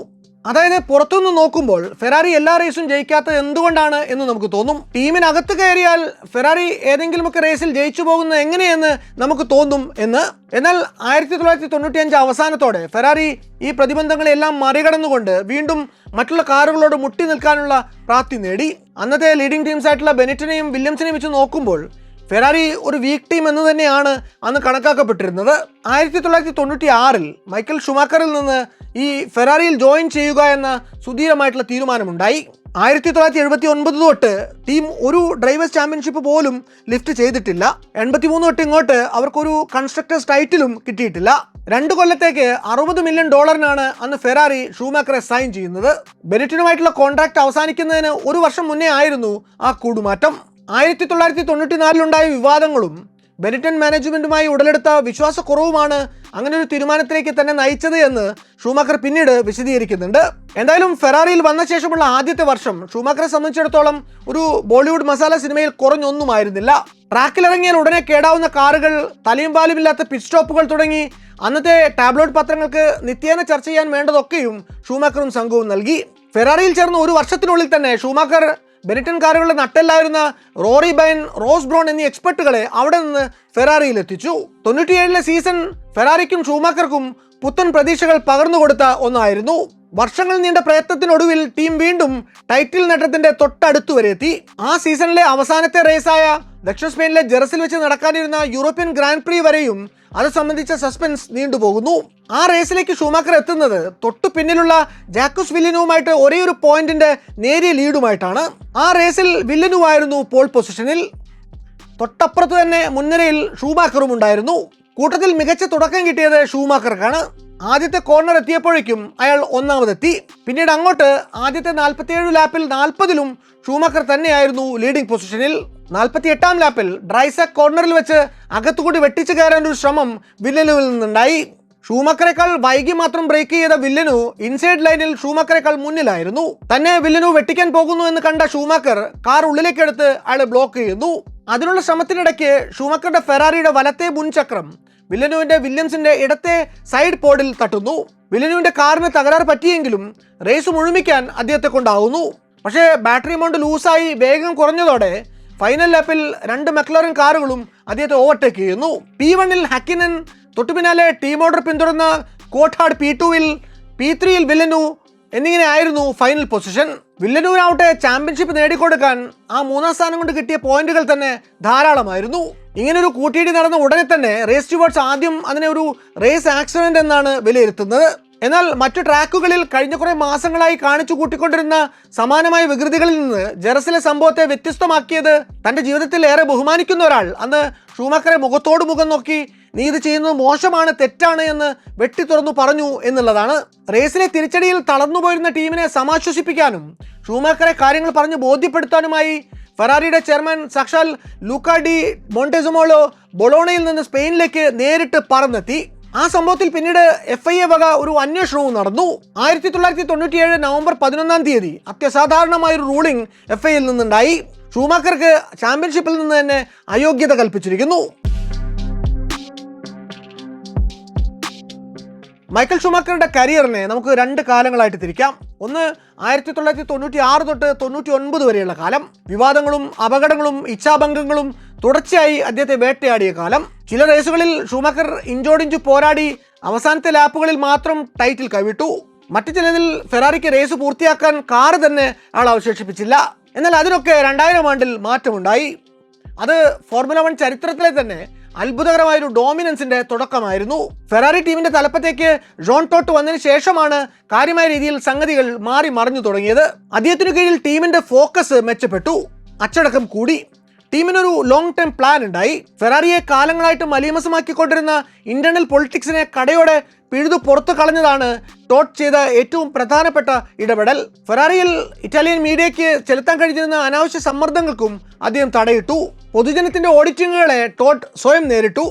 അതായത് പുറത്തുനിന്ന് നോക്കുമ്പോൾ ഫെറാറി എല്ലാ റേസും ജയിക്കാത്തത് എന്തുകൊണ്ടാണ് എന്ന് നമുക്ക് തോന്നും. ടീമിനകത്ത് കയറിയാൽ ഫെറാറി ഏതെങ്കിലുമൊക്കെ റേസിൽ ജയിച്ചു പോകുന്നത് എങ്ങനെയെന്ന് നമുക്ക് തോന്നും എന്ന്. എന്നാൽ 1995 അവസാനത്തോടെ ഫെറാറി ഈ പ്രതിബന്ധങ്ങളെല്ലാം മറികടന്നുകൊണ്ട് വീണ്ടും മറ്റുള്ള കാറുകളോട് മുട്ടി നിൽക്കാനുള്ള പ്രാപ്തി നേടി. അന്നത്തെ ലീഡിംഗ് ടീംസ് ആയിട്ടുള്ള ബെനറ്റിനെയും വില്യംസിനെയും വെച്ച് നോക്കുമ്പോൾ ഫെറാറി ഒരു വീക്ക് ടീം എന്ന് തന്നെയാണ് അന്ന് കണക്കാക്കപ്പെട്ടിരുന്നത്. 1996-ൽ മൈക്കൽ ഷൂമാക്കറിൽ നിന്ന് ഈ ഫെറാറിയിൽ ജോയിൻ ചെയ്യുക എന്ന സുധീരമായിട്ടുള്ള തീരുമാനമുണ്ടായി. 1979 തൊട്ട് ടീം ഒരു ഡ്രൈവേഴ്സ് ചാമ്പ്യൻഷിപ്പ് പോലും ലിഫ്റ്റ് ചെയ്തിട്ടില്ല. 83 തൊട്ട് ഇങ്ങോട്ട് അവർക്കൊരു കൺസ്ട്രക്ടേഴ്സ് ടൈറ്റിലും കിട്ടിയിട്ടില്ല. 2 കൊല്ലത്തേക്ക് $60 മില്യൺ അന്ന് ഫെറാറി ഷൂമാക്കറെ സൈൻ ചെയ്യുന്നത്. ബെനറ്റിനുമായിട്ടുള്ള കോൺട്രാക്ട് അവസാനിക്കുന്നതിന് 1 വർഷം മുന്നേ ആയിരുന്നു ആ കൂടുമാറ്റം. 1994-ലുണ്ടായ വിവാദങ്ങളും ബെനറ്റൺ മാനേജ്മെന്റുമായി ഉടലെടുത്ത വിശ്വാസക്കുറവുമാണ് അങ്ങനെ ഒരു തീരുമാനത്തിലേക്ക് തന്നെ നയിച്ചത് എന്ന് ഷൂമാക്കർ പിന്നീട് വിശദീകരിക്കുന്നുണ്ട്. എന്തായാലും ഫെറാറിയിൽ വന്ന ശേഷമുള്ള ആദ്യത്തെ വർഷം ഷൂമാക്കറെ സംബന്ധിച്ചിടത്തോളം ഒരു ബോളിവുഡ് മസാല സിനിമയിൽ കുറഞ്ഞൊന്നുമായിരുന്നില്ല. ട്രാക്കിലിറങ്ങിയാൽ ഉടനെ കേടാവുന്ന കാറുകൾ, തലയും പാലുമില്ലാത്ത പിറ്റ് സ്റ്റോപ്പുകൾ തുടങ്ങി അന്നത്തെ ടാബ്ലോയിഡ് പത്രങ്ങൾക്ക് നിത്യേന ചർച്ച ചെയ്യാൻ വേണ്ടതൊക്കെയും ഷൂമാക്കറും സംഘവും നൽകി. ഫെറാറിയിൽ ചേർന്ന 1 വർഷത്തിനുള്ളിൽ തന്നെ ഷൂമാക്കർ ബെനറ്റൺ കാറുകളുടെ നട്ടെല്ലായിരുന്ന റോറി ബൈൻ, റോസ് ബ്രോൺ എന്നീ എക്സ്പെർട്ടുകളെ അവിടെ നിന്ന് ഫെറാറിയിൽ എത്തിച്ചു. 97-ലെ സീസൺ ഫെറാറിക്കും ഷൂമാക്കർക്കും പുത്തൻ പ്രതീക്ഷകൾ പകർന്നുകൊടുത്ത ഒന്നായിരുന്നു. വർഷങ്ങൾ നീണ്ട പ്രയത്നത്തിനൊടുവിൽ ടീം വീണ്ടും ടൈറ്റിൽ നേട്ടത്തിന്റെ തൊട്ടടുത്തു വരെ എത്തി. ആ സീസണിലെ അവസാനത്തെ റേസായ ദക്ഷിണ സ്പെയിനിലെ ജെറസിൽ വെച്ച് നടക്കാനിരുന്ന യൂറോപ്യൻ ഗ്രാൻഡ് പ്രീ വരെയും അത് സംബന്ധിച്ച സസ്പെൻസ് നീണ്ടുപോകുന്നു. ആ റേസിലേക്ക് ഷൂമാക്കർ എത്തുന്നത് തൊട്ടു പിന്നിലുള്ള ജാക്വസ് വില്യനുവുമായിട്ട് ഒരേ ഒരു പോയിന്റിന്റെ നേരിയ ലീഡുമായിട്ടാണ്. ആ റേസിൽ വില്യനുവായിരുന്നു പോൾ പൊസിഷനിൽ. തൊട്ടപ്പുറത്ത് തന്നെ മുൻനിരയിൽ ഷൂമാക്കറും ഉണ്ടായിരുന്നു. കൂട്ടത്തിൽ മികച്ച തുടക്കം കിട്ടിയത് ഷൂമാക്കർക്കാണ്. ആദ്യത്തെ കോർണർ എത്തിയപ്പോഴേക്കും അയാൾ ഒന്നാമതെത്തി. പിന്നീട് അങ്ങോട്ട് ആദ്യത്തെ 47 ലാപ്പിൽ 40-ലും ഷൂമാക്കർ തന്നെയായിരുന്നു ലീഡിംഗ് പൊസിഷനിൽ. 48-ാം ലാപ്പിൽ ഡ്രൈസാക്ക് കോർണറിൽ വെച്ച് അകത്തുകൂടി വെട്ടിച്ചു കയറാൻ ഒരു ശ്രമം വില്യനുവിൽ നിന്നുണ്ടായി. ഷൂമാക്കറേക്കാൾ വൈകി മാത്രം ബ്രേക്ക് ചെയ്ത വില്യനു ഇൻസൈഡ് ലൈനിൽ ഷൂമാക്കറേക്കാൾ മുന്നിലായിരുന്നു. തന്നെ വില്യനു വെട്ടിക്കാൻ പോകുന്നു എന്ന് കണ്ട ഷൂമാക്കർ കാർ ഉള്ളിലേക്കെടുത്ത് അയാളെ ബ്ലോക്ക് ചെയ്യുന്നു. അതിനുള്ള ശ്രമത്തിനിടയ്ക്ക് ഷൂമാക്കറുടെ ഫെറാറിയുടെ വലത്തെ മുൻചക്രം വില്യനുവിന്റെ വില്യംസിന്റെ ഇടത്തെ സൈഡ് പോഡിൽ തട്ടുന്നു. വില്യനുവിന്റെ കാറിന് തകരാറ് പറ്റിയെങ്കിലും റേസ് മുഴുമിക്കാൻ അദ്ദേഹത്തെ കൊണ്ടാവുന്നു. പക്ഷേ ബാറ്ററി എമൗണ്ട് ലൂസായി വേഗം കുറഞ്ഞതോടെ ഫൈനൽ ലാപ്പിൽ 2 മെക്ലറിൻ കാറുകളും അദ്ദേഹത്തെ ഓവർടേക്ക് ചെയ്യുന്നു. P1-ൽ ഹക്കിനൻ, തൊട്ടു പിന്നാലെ ടീം ഓർഡർ പിന്തുടർന്ന കോട്ട്ഹാർഡ് P2-ൽ, P3-ൽ വില്ലനു എന്നിങ്ങനെ ആയിരുന്നു ഫൈനൽ പൊസിഷൻ. വില്ലനുവിനാവട്ടെ ചാമ്പ്യൻഷിപ്പ് നേടിക്കൊടുക്കാൻ ആ 3-ാം സ്ഥാനം കൊണ്ട് കിട്ടിയ പോയിന്റുകൾ തന്നെ ധാരാളമായിരുന്നു. ഇങ്ങനൊരു കൂട്ടിയിടി നടന്ന ഉടനെ തന്നെ റേസ് സ്റ്റുവർട്ട്സ് ആദ്യം അതിനെ ഒരു റേസ് ആക്സിഡന്റ് എന്നാണ് വിലയിരുത്തുന്നത്. എന്നാൽ മറ്റു ട്രാക്കുകളിൽ കഴിഞ്ഞ കുറേ മാസങ്ങളായി കാണിച്ചു കൂട്ടിക്കൊണ്ടിരുന്ന സമാനമായ വികൃതികളിൽ നിന്ന് ജെറസിലെ സംഭവത്തെ വ്യത്യസ്തമാക്കിയത് തൻ്റെ ജീവിതത്തിൽ ഏറെ ബഹുമാനിക്കുന്ന ഒരാൾ അന്ന് ഷൂമാക്കറെ മുഖത്തോട് മുഖം നോക്കി നീ ഇത് ചെയ്യുന്നത് മോശമാണ്, തെറ്റാണ് എന്ന് വെട്ടി തുറന്നു പറഞ്ഞു എന്നുള്ളതാണ്. റേസിലെ തിരിച്ചടിയിൽ തളർന്നുപോയിരുന്ന ടീമിനെ സമാശ്വസിപ്പിക്കാനും ഷൂമാക്കറെ കാര്യങ്ങൾ പറഞ്ഞ് ബോധ്യപ്പെടുത്താനുമായി ഫെറാറിയുടെ ചെയർമാൻ സാക്ഷാൽ ലൂക്ക ഡി മോണ്ടെസുമോളോ ബൊളോണയിൽ നിന്ന് സ്പെയിനിലേക്ക് നേരിട്ട് പറന്നെത്തി. ആ സംഭവത്തിൽ പിന്നീട് FIA വക ഒരു അന്വേഷണവും നടന്നു. 1997 നവംബർ 11-ാം തീയതി അത്യസാധാരണമായൊരു റൂളിംഗ് FIA-യിൽ നിന്നുണ്ടായി. ഷൂമാക്കർക്ക് ചാമ്പ്യൻഷിപ്പിൽ നിന്ന് തന്നെ അയോഗ്യത കൽപ്പിച്ചിരിക്കുന്നു. മൈക്കൽ ഷൂമാക്കറുടെ കരിയറിനെ നമുക്ക് 2 കാലങ്ങളായിട്ട് തിരിക്കാം. ഒന്ന് 1996 തൊട്ട് 99 വരെയുള്ള കാലം. വിവാദങ്ങളും അപകടങ്ങളും ഇച്ഛാഭംഗങ്ങളും തുടർച്ചയായി അദ്ദേഹത്തെ വേട്ടയാടിയ കാലം. ചില റേസുകളിൽ ഷൂമാക്കർ ഇഞ്ചോടിഞ്ചു പോരാടി അവസാനത്തെ ലാപ്പുകളിൽ മാത്രം ടൈറ്റിൽ കൈവിട്ടു. മറ്റു ചിലതിൽ ഫെറാറിക്ക് റേസ് പൂർത്തിയാക്കാൻ കാറ് തന്നെ ആൾ അവശേഷിപ്പിച്ചില്ല. എന്നാൽ അതിനൊക്കെ 2000 ആണ്ടിൽ മാറ്റമുണ്ടായി. അത് ഫോർമുല 1 ചരിത്രത്തിലെ തന്നെ അത്ഭുതകരമായൊരു ഡോമിനൻസിന്റെ തുടക്കമായിരുന്നു. ഫെറാറി ടീമിന്റെ തലപ്പത്തേക്ക് ജോൺ ടോട്ട് വന്നതിന് ശേഷമാണ് കാര്യമായ രീതിയിൽ സംഗതികൾ മാറി മറിഞ്ഞു തുടങ്ങിയത്. അദ്ദേഹത്തിനു കീഴിൽ ടീമിന്റെ ഫോക്കസ് മെച്ചപ്പെട്ടു, അച്ചടക്കം കൂടി. ടീമിനൊരു ലോങ് ടേം പ്ലാൻ ഉണ്ടായി. ഫെറാറിയെ കാലങ്ങളായിട്ട് മലീമസമാക്കിക്കൊണ്ടിരുന്ന ഇന്റേണൽ പൊളിറ്റിക്സിനെ കടയോടെ പിഴുതു പുറത്തു കളഞ്ഞതാണ് ടോട്ട് ചെയ്ത ഏറ്റവും പ്രധാനപ്പെട്ട ഇടപെടൽ. ഫെറാറിയിൽ ഇറ്റാലിയൻ മീഡിയയ്ക്ക് ചെലുത്താൻ കഴിഞ്ഞിരുന്ന അനാവശ്യ സമ്മർദ്ദങ്ങൾക്കും അദ്ദേഹം തടയിട്ടു. പൊതുജനത്തിന്റെ ഓഡിറ്റിങ്ങുകളെ ടോട്ട് സ്വയം നേരിട്ടു.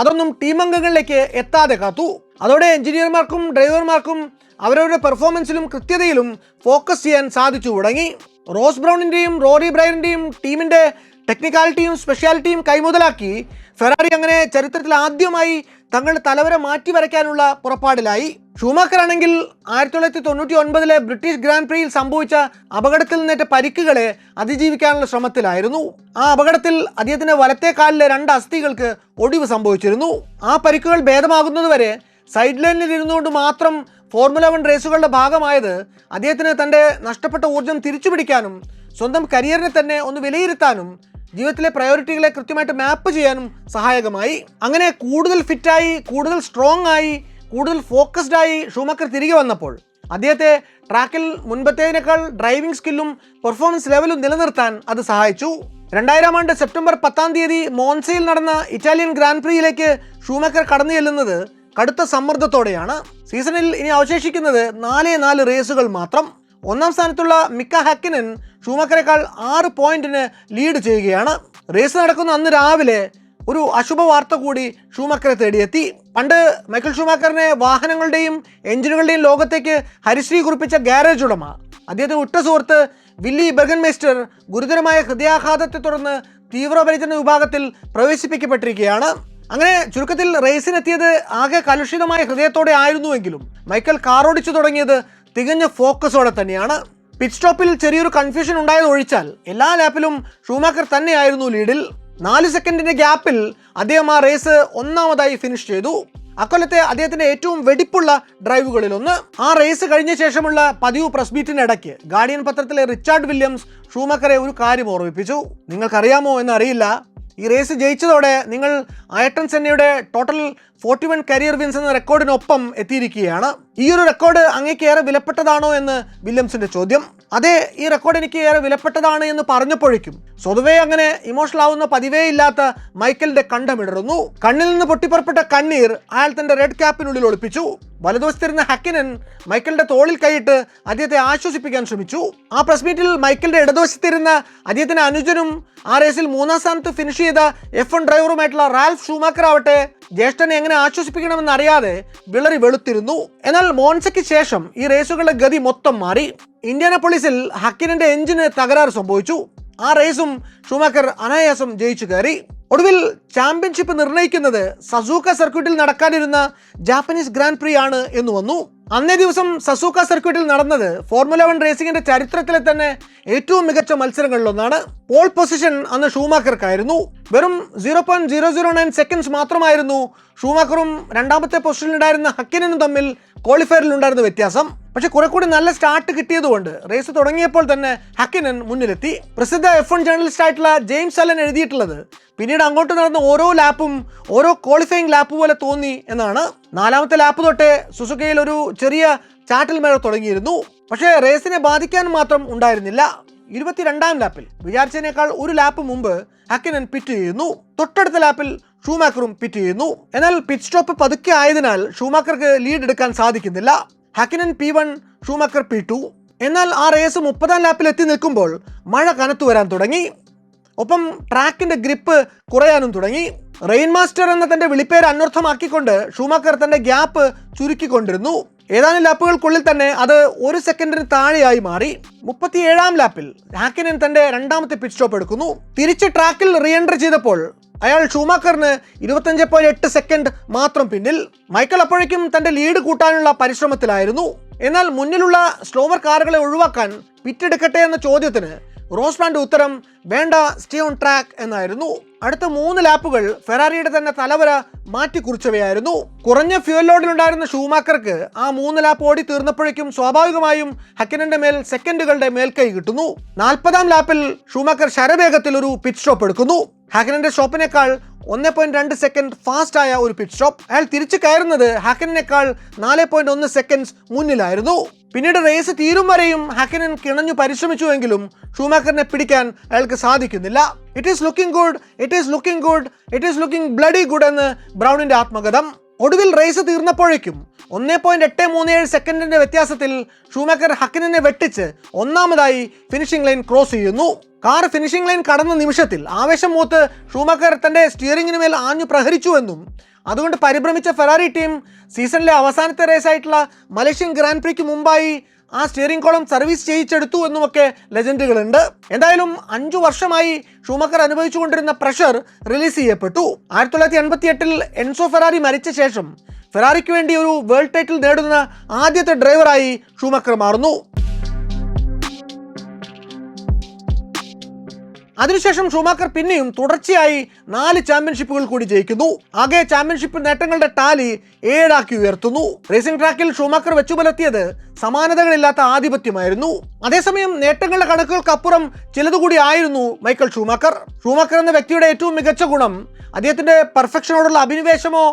അതൊന്നും ടീം അംഗങ്ങളിലേക്ക് എത്താതെ കാത്തു. അതോടെ എഞ്ചിനീയർമാർക്കും ഡ്രൈവർമാർക്കും അവരവരുടെ പെർഫോമൻസിലും കൃത്യതയിലും ഫോക്കസ് ചെയ്യാൻ സാധിച്ചു തുടങ്ങി. റോസ് ബ്രൗണിന്റെയും റോറി ബ്രൈറിന്റെയും ടീമിന്റെ ടെക്നിക്കാലിറ്റിയും സ്പെഷ്യാലിറ്റിയും കൈമുതലാക്കി ഫെറാറി അങ്ങനെ ചരിത്രത്തിൽ ആദ്യമായി തങ്ങളുടെ തലവരെ മാറ്റി വരയ്ക്കാനുള്ള പുറപ്പാടിലായി. ഷൂമാക്കർ ആണെങ്കിൽ 1999 ബ്രിട്ടീഷ് ഗ്രാൻഡ് പ്രിയിൽ സംഭവിച്ച അപകടത്തിൽ നിന്നേറ്റ പരിക്കുകളെ അതിജീവിക്കാനുള്ള ശ്രമത്തിലായിരുന്നു. ആ അപകടത്തിൽ അദ്ദേഹത്തിന്റെ വലത്തെ കാലിലെ 2 അസ്ഥികൾക്ക് ഒടിവ് സംഭവിച്ചിരുന്നു. ആ പരിക്കുകൾ ഭേദമാകുന്നതുവരെ സൈഡ് ലൈനിൽ ഇരുന്നുകൊണ്ട് മാത്രം ഫോർമുല 1 റേസുകളുടെ ഭാഗമായത് അദ്ദേഹത്തിന് തൻ്റെ നഷ്ടപ്പെട്ട ഊർജ്ജം തിരിച്ചുപിടിക്കാനും സ്വന്തം കരിയറിനെ തന്നെ ഒന്ന് വിലയിരുത്താനും ജീവിതത്തിലെ പ്രയോറിറ്റികളെ കൃത്യമായിട്ട് മാപ്പ് ചെയ്യാനും സഹായകമായി. അങ്ങനെ കൂടുതൽ ഫിറ്റായി, കൂടുതൽ സ്ട്രോങ് ആയി, കൂടുതൽ ഫോക്കസ്ഡ് ആയി ഷൂമാക്കർ തിരികെ വന്നപ്പോൾ അദ്ദേഹത്തെ ട്രാക്കിൽ മുൻപത്തേതിനേക്കാൾ ഡ്രൈവിംഗ് സ്കില്ലും പെർഫോമൻസ് ലെവലും നിലനിർത്താൻ അത് സഹായിച്ചു. 2000 ആണ്ട് സെപ്റ്റംബർ 10 മോൺസയിൽ നടന്ന ഇറ്റാലിയൻ ഗ്രാൻഡ് പ്രിയിലേക്ക് ഷൂമാക്കർ കടന്നു ചെല്ലുന്നത് കടുത്ത സമ്മർദ്ദത്തോടെയാണ്. സീസണിൽ ഇനി അവശേഷിക്കുന്നത് 4 റേസുകൾ മാത്രം. 1ാം സ്ഥാനത്തുള്ള മിക്ക ഹാക്കിനൻ ഷൂമാക്കറേക്കാൾ 6 പോയിന്റിന് ലീഡ് ചെയ്യുകയാണ്. റേസ് നടക്കുന്ന അന്ന് രാവിലെ ഒരു അശുഭ വാർത്ത കൂടി ഷൂമാക്കറെ തേടിയെത്തി. പണ്ട് മൈക്കൽ ഷൂമാക്കറിനെ വാഹനങ്ങളുടെയും എഞ്ചിനുകളുടെയും ലോകത്തേക്ക് ഹരിശ്രീ കുറിപ്പിച്ച ഗാരേജ് ഉടമ, അദ്ദേഹത്തെ ഉറ്റ സുഹൃത്ത് വില്ലി ബെർഗൻമേസ്റ്റർ ഗുരുതരമായ ഹൃദയാഘാതത്തെ തുടർന്ന് തീവ്രപരിചരണ വിഭാഗത്തിൽ പ്രവേശിപ്പിക്കപ്പെട്ടിരിക്കുകയാണ്. അങ്ങനെ ചുരുക്കത്തിൽ റേസിനെത്തിയത് ആകെ കലുഷിതമായ ഹൃദയത്തോടെ ആയിരുന്നുവെങ്കിലും മൈക്കൽ കാറോടിച്ചു തുടങ്ങിയത് തികഞ്ഞ ഫോക്കസോടെ തന്നെയാണ്. പിറ്റ് സ്റ്റോപ്പിൽ ചെറിയൊരു കൺഫ്യൂഷൻ ഉണ്ടായത് ഒഴിച്ചാൽ എല്ലാ ലാപ്പിലും ഷൂമാക്കർ തന്നെയായിരുന്നു ലീഡിൽ. 4 സെക്കൻഡിന്റെ ഗ്യാപ്പിൽ അദ്ദേഹം ആ റേസ് 1ാമതായി ഫിനിഷ് ചെയ്തു. അക്കൊല്ലത്തെ അദ്ദേഹത്തിന്റെ ഏറ്റവും വെടിപ്പുള്ള ഡ്രൈവുകളിലൊന്ന്. ആ റേസ് കഴിഞ്ഞ ശേഷമുള്ള പതിവ് പ്രസ് മീറ്റിനിടയ്ക്ക് ഗാർഡിയൻ പത്രത്തിലെ റിച്ചാർഡ് വില്യംസ് ഷൂമാക്കറെ ഒരു കാര്യം ഓർമ്മിപ്പിച്ചു. നിങ്ങൾക്കറിയാമോ എന്നറിയില്ല, ഈ റേസ് ജയിച്ചതോടെ നിങ്ങൾ അയർട്ടൺ സെന്നയുടെ ടോട്ടൽ 41 കരിയർ വിൻസ് എന്ന റെക്കോർഡിനൊപ്പം എത്തിയിരിക്കുകയാണ്. ഈ ഒരു റെക്കോർഡ് അങ്ങേക്ക് ഏറെ വിലപ്പെട്ടതാണോ എന്ന് വില്യംസിന്റെ ചോദ്യം. അതെ, ഈ റെക്കോർഡ് എനിക്ക് ഏറെ വിലപ്പെട്ടതാണ് എന്ന് പറഞ്ഞപ്പോഴേക്കും സ്വതവേ അങ്ങനെ ഇമോഷണൽ ആവുന്ന പതിവേ ഇല്ലാത്ത മൈക്കലിന്റെ കണ്ഠമിടറുന്നു. കണ്ണിൽ നിന്ന് പൊട്ടിപ്പുറപ്പെട്ട കണ്ണീർ അയാൾ തന്റെ റെഡ് ക്യാപ്പിനുള്ളിൽ ഒളിപ്പിച്ചു. വലതുവശത്തിരുന്ന ഹക്കിനൻ മൈക്കലിന്റെ തോളിൽ കൈയിട്ട് അദ്ദേഹത്തെ ആശ്വസിപ്പിക്കാൻ ശ്രമിച്ചു. ആ പ്രസ് മീറ്റിൽ മൈക്കലിന്റെ ഇടതുവശത്തിരുന്ന അദ്ദേഹത്തിന്റെ അനുജനും ആ റേസിൽ 3ാം സ്ഥാനത്ത് ഫിനിഷ് ചെയ്ത F1 ഡ്രൈവറുമായിട്ടുള്ള റാൽഫ് ഷൂമാക്കർ ആവട്ടെ ജ്യേഷ്ഠനെ എങ്ങനെ ആശ്വസിപ്പിക്കണമെന്ന് അറിയാതെ വിളറി വെളുത്തിരുന്നു. എന്നാൽ മോൺസയ്ക്ക് ശേഷം ഈ റേസുകളുടെ ഗതി മൊത്തം മാറി. ഇൻഡ്യാനാപോളിസിൽ ഹക്കിനന്റെ എഞ്ചിന് തകരാറ് സംഭവിച്ചു. ആ റേസും ഷൂമാക്കർ അനായാസം ജയിച്ചു കയറി. ഒടുവിൽ ചാമ്പ്യൻഷിപ്പ് നിർണ്ണയിക്കുന്നത് സസൂക്ക സർക്യൂട്ടിൽ നടക്കാനിരുന്ന ജാപ്പനീസ് ഗ്രാൻഡ് പ്രി ആണ് എന്ന് വന്നു. അന്നേ ദിവസം സസൂക്ക സർക്യൂട്ടിൽ നടന്നത് ഫോർമുല 1 റേസിംഗിന്റെ ചരിത്രത്തിലെ തന്നെ ഏറ്റവും മികച്ച മത്സരങ്ങളിലൊന്നാണ്. പോൾ പൊസിഷൻ അന്ന് ഷൂമാക്കർക്കായിരുന്നു. വെറും 0.009 സെക്കൻഡ്സ് മാത്രമായിരുന്നു ഷൂമാക്കറും 2ാമത്തെ പൊസിഷനിലുണ്ടായിരുന്ന ഹക്കിനും തമ്മിൽ ക്വാളിഫയറിൽ ഉണ്ടായിരുന്ന വ്യത്യാസം. പക്ഷെ കുറെ കൂടി നല്ല സ്റ്റാർട്ട് കിട്ടിയതുകൊണ്ട് റേസ് തുടങ്ങിയപ്പോൾ തന്നെ ഹക്കിനൻ മുന്നിലെത്തി. പ്രസിദ്ധ F1 ജേർണലിസ്റ്റ് ആയിട്ടുള്ള ജെയിംസ് അലൻ എഴുതിയിട്ടുള്ളത് പിന്നീട് അങ്ങോട്ട് നടന്ന ഓരോ ലാപ്പും ഓരോ ക്വാളിഫയിങ് ലാപ്പ് പോലെ തോന്നി എന്നാണ്. 4ാമത്തെ ലാപ്പ് തൊട്ടേ സുസുക്കയിൽ ഒരു ചെറിയ ചാറ്റൽ മഴ തുടങ്ങിയിരുന്നു. പക്ഷേ റേസിനെ ബാധിക്കാൻ മാത്രം ഉണ്ടായിരുന്നില്ല. 22ാം ലാപ്പിൽ വിചാരിച്ചതിനേക്കാൾ ഒരു ലാപ്പ് മുമ്പ് ഹക്കിനൻ പിറ്റ് ചെയ്യുന്നു. തൊട്ടടുത്ത ലാപ്പിൽ ഷൂമാക്കറും പിറ്റ് ചെയ്യുന്നു. എന്നാൽ പിറ്റ് സ്റ്റോപ്പ് പതുക്കെ ആയതിനാൽ ഷൂമാക്കർക്ക് ലീഡ് എടുക്കാൻ സാധിക്കുന്നില്ല. ഹക്കിനൻ P1, ഷൂമാക്കർ P2. എന്നാൽ ആ റേസ് 30ാം ലാപ്പിൽ എത്തി നിൽക്കുമ്പോൾ മഴ കനത്തു വരാൻ തുടങ്ങി. ഒപ്പം ട്രാക്കിന്റെ ഗ്രിപ്പ് കുറയാനും തുടങ്ങി. റെയിൻ മാസ്റ്റർ എന്ന തന്റെ വിളിപ്പേര് അന്വർത്ഥമാക്കിക്കൊണ്ട് ഷൂമാക്കർ തന്റെ ഗ്യാപ്പ് ചുരുക്കിക്കൊണ്ടിരുന്നു. ഏതാനും ലാപ്പുകൾക്കുള്ളിൽ തന്നെ അത് 1 സെക്കൻഡിന് താഴെയായി മാറി. 37ാം ലാപ്പിൽ ഹാക്കിനൻ തന്റെ 2ാമത്തെ പിറ്റ് സ്റ്റോപ്പ് എടുക്കുന്നു. തിരിച്ച് ട്രാക്കിൽ റീ എൻട്രി ചെയ്തപ്പോൾ അയാൾ ഷൂമാക്കറിന് 25.8 സെക്കൻഡ് മാത്രം പിന്നിൽ. മൈക്കൽ അപ്പോഴേക്കും തന്റെ ലീഡ് കൂട്ടാനുള്ള പരിശ്രമത്തിലായിരുന്നു. എന്നാൽ മുന്നിലുള്ള സ്ലോവർ കാറുകളെ ഒഴിവാക്കാൻ പിറ്റെടുക്കട്ടെ എന്ന ചോദ്യത്തിന് റോസ്ബാന്റെ ഉത്തരം വേണ്ട, സ്റ്റേ ഓൺ ട്രാക്ക് എന്നായിരുന്നു. അടുത്ത 3 ലാപ്പുകൾ ഫെറാറിയുടെ തന്നെ തലവര മാറ്റിക്കുറിച്ചവയായിരുന്നു. കുറഞ്ഞ ഫ്യൂൽ ലോഡിലുണ്ടായിരുന്ന ഷൂമാക്കർക്ക് ആ 3 ലാപ്പ് ഓടി തീർന്നപ്പോഴേക്കും സ്വാഭാവികമായും ഹക്കിനന്റെ മേൽ സെക്കൻഡുകളുടെ മേൽക്കൈ കിട്ടുന്നു. 40ാം ലാപ്പിൽ ഷൂമാക്കർ ശരവേഗത്തിൽ ഒരു പിറ്റ് സ്റ്റോപ്പ് എടുക്കുന്നു. ഹാക്കനന്റെ സ്റ്റോപ്പിനേക്കാൾ 1.2 സെക്കൻഡ് ഫാസ്റ്റ് ആയ ഒരു പിറ്റ് സ്റ്റോപ്പ്. അയാൾ തിരിച്ചു കയറുന്നത് ഹാക്കനേക്കാൾ 4.1 സെക്കൻഡ്സ് മുന്നിലായിരുന്നു. പിന്നീട് റേസ് തീരും വരെയും ഹാക്കനൻ കിണഞ്ഞു പരിശ്രമിച്ചുവെങ്കിലും ഷൂമാക്കറിനെ പിടിക്കാൻ അയാൾക്ക് സാധിക്കുന്നില്ല. It is looking good, it is looking good, it is looking bloody good എന്ന് ബ്രൗണിന്റെ ആത്മകഥം. ഒടുവിൽ റേസ് തീർന്നപ്പോഴേക്കും 1.837 സെക്കൻഡിന്റെ വ്യത്യാസത്തിൽ ഷൂമാക്കർ ഹക്കിനെ വെട്ടിച്ച് ഒന്നാമതായി ഫിനിഷിംഗ് ലൈൻ ക്രോസ് ചെയ്യുന്നു. കാർ ഫിനിഷിംഗ് ലൈൻ കടന്ന നിമിഷത്തിൽ ആവേശം മൂത്ത് ഷൂമാക്കർ തന്റെ സ്റ്റിയറിംഗിന് മേൽ ആഞ്ഞു പ്രഹരിച്ചുവെന്നും അതുകൊണ്ട് പരിഭ്രമിച്ച ഫെറാറി ടീം സീസണിലെ അവസാനത്തെ റേസായിട്ടുള്ള മലേഷ്യൻ ഗ്രാൻഡ് പ്രിക്ക് മുമ്പായി ആ സ്റ്റിയറിംഗ് കോളം സർവീസ് ചെയ്യിച്ചെടുത്തു എന്നുമൊക്കെ ലെജൻഡുകളുണ്ട്. എന്തായാലും 5 വർഷമായി ഷൂമാക്കർ അനുഭവിച്ചുകൊണ്ടിരുന്ന പ്രഷർ റിലീസ് ചെയ്യപ്പെട്ടു. 1988-ൽ എൻസോ ഫെറാറി മരിച്ച ശേഷം ഫെറാറിക്ക് വേണ്ടി ഒരു വേൾഡ് ടൈറ്റിൽ നേടുന്ന ആദ്യത്തെ ഡ്രൈവറായി ഷൂമാക്കർ മാറുന്നു. അതിനുശേഷം ഷൂമാക്കർ പിന്നെയും തുടർച്ചയായി 4 ചാമ്പ്യൻഷിപ്പുകൾ കൂടി ജയിക്കുന്നു. ആകെ ചാമ്പ്യൻഷിപ്പ് നേട്ടങ്ങളുടെ ടാലി 7 ആക്കി ഉയർത്തുന്നു. റേസിംഗ് ട്രാക്കിൽ ഷൂമാക്കർ വെച്ചുപുലർത്തിയത് സമാനതകളില്ലാത്ത ആധിപത്യമായിരുന്നു. അതേസമയം നേട്ടങ്ങളുടെ കണക്കുകൾക്കപ്പുറം ചിലതുകൂടി ആയിരുന്നു മൈക്കൽ ഷൂമാക്കർ. ഷൂമാക്കർ എന്ന വ്യക്തിയുടെ ഏറ്റവും മികച്ച ഗുണം അദ്ദേഹത്തിന്റെ പെർഫെക്ഷനോടുള്ള അഭിനിവേശമോ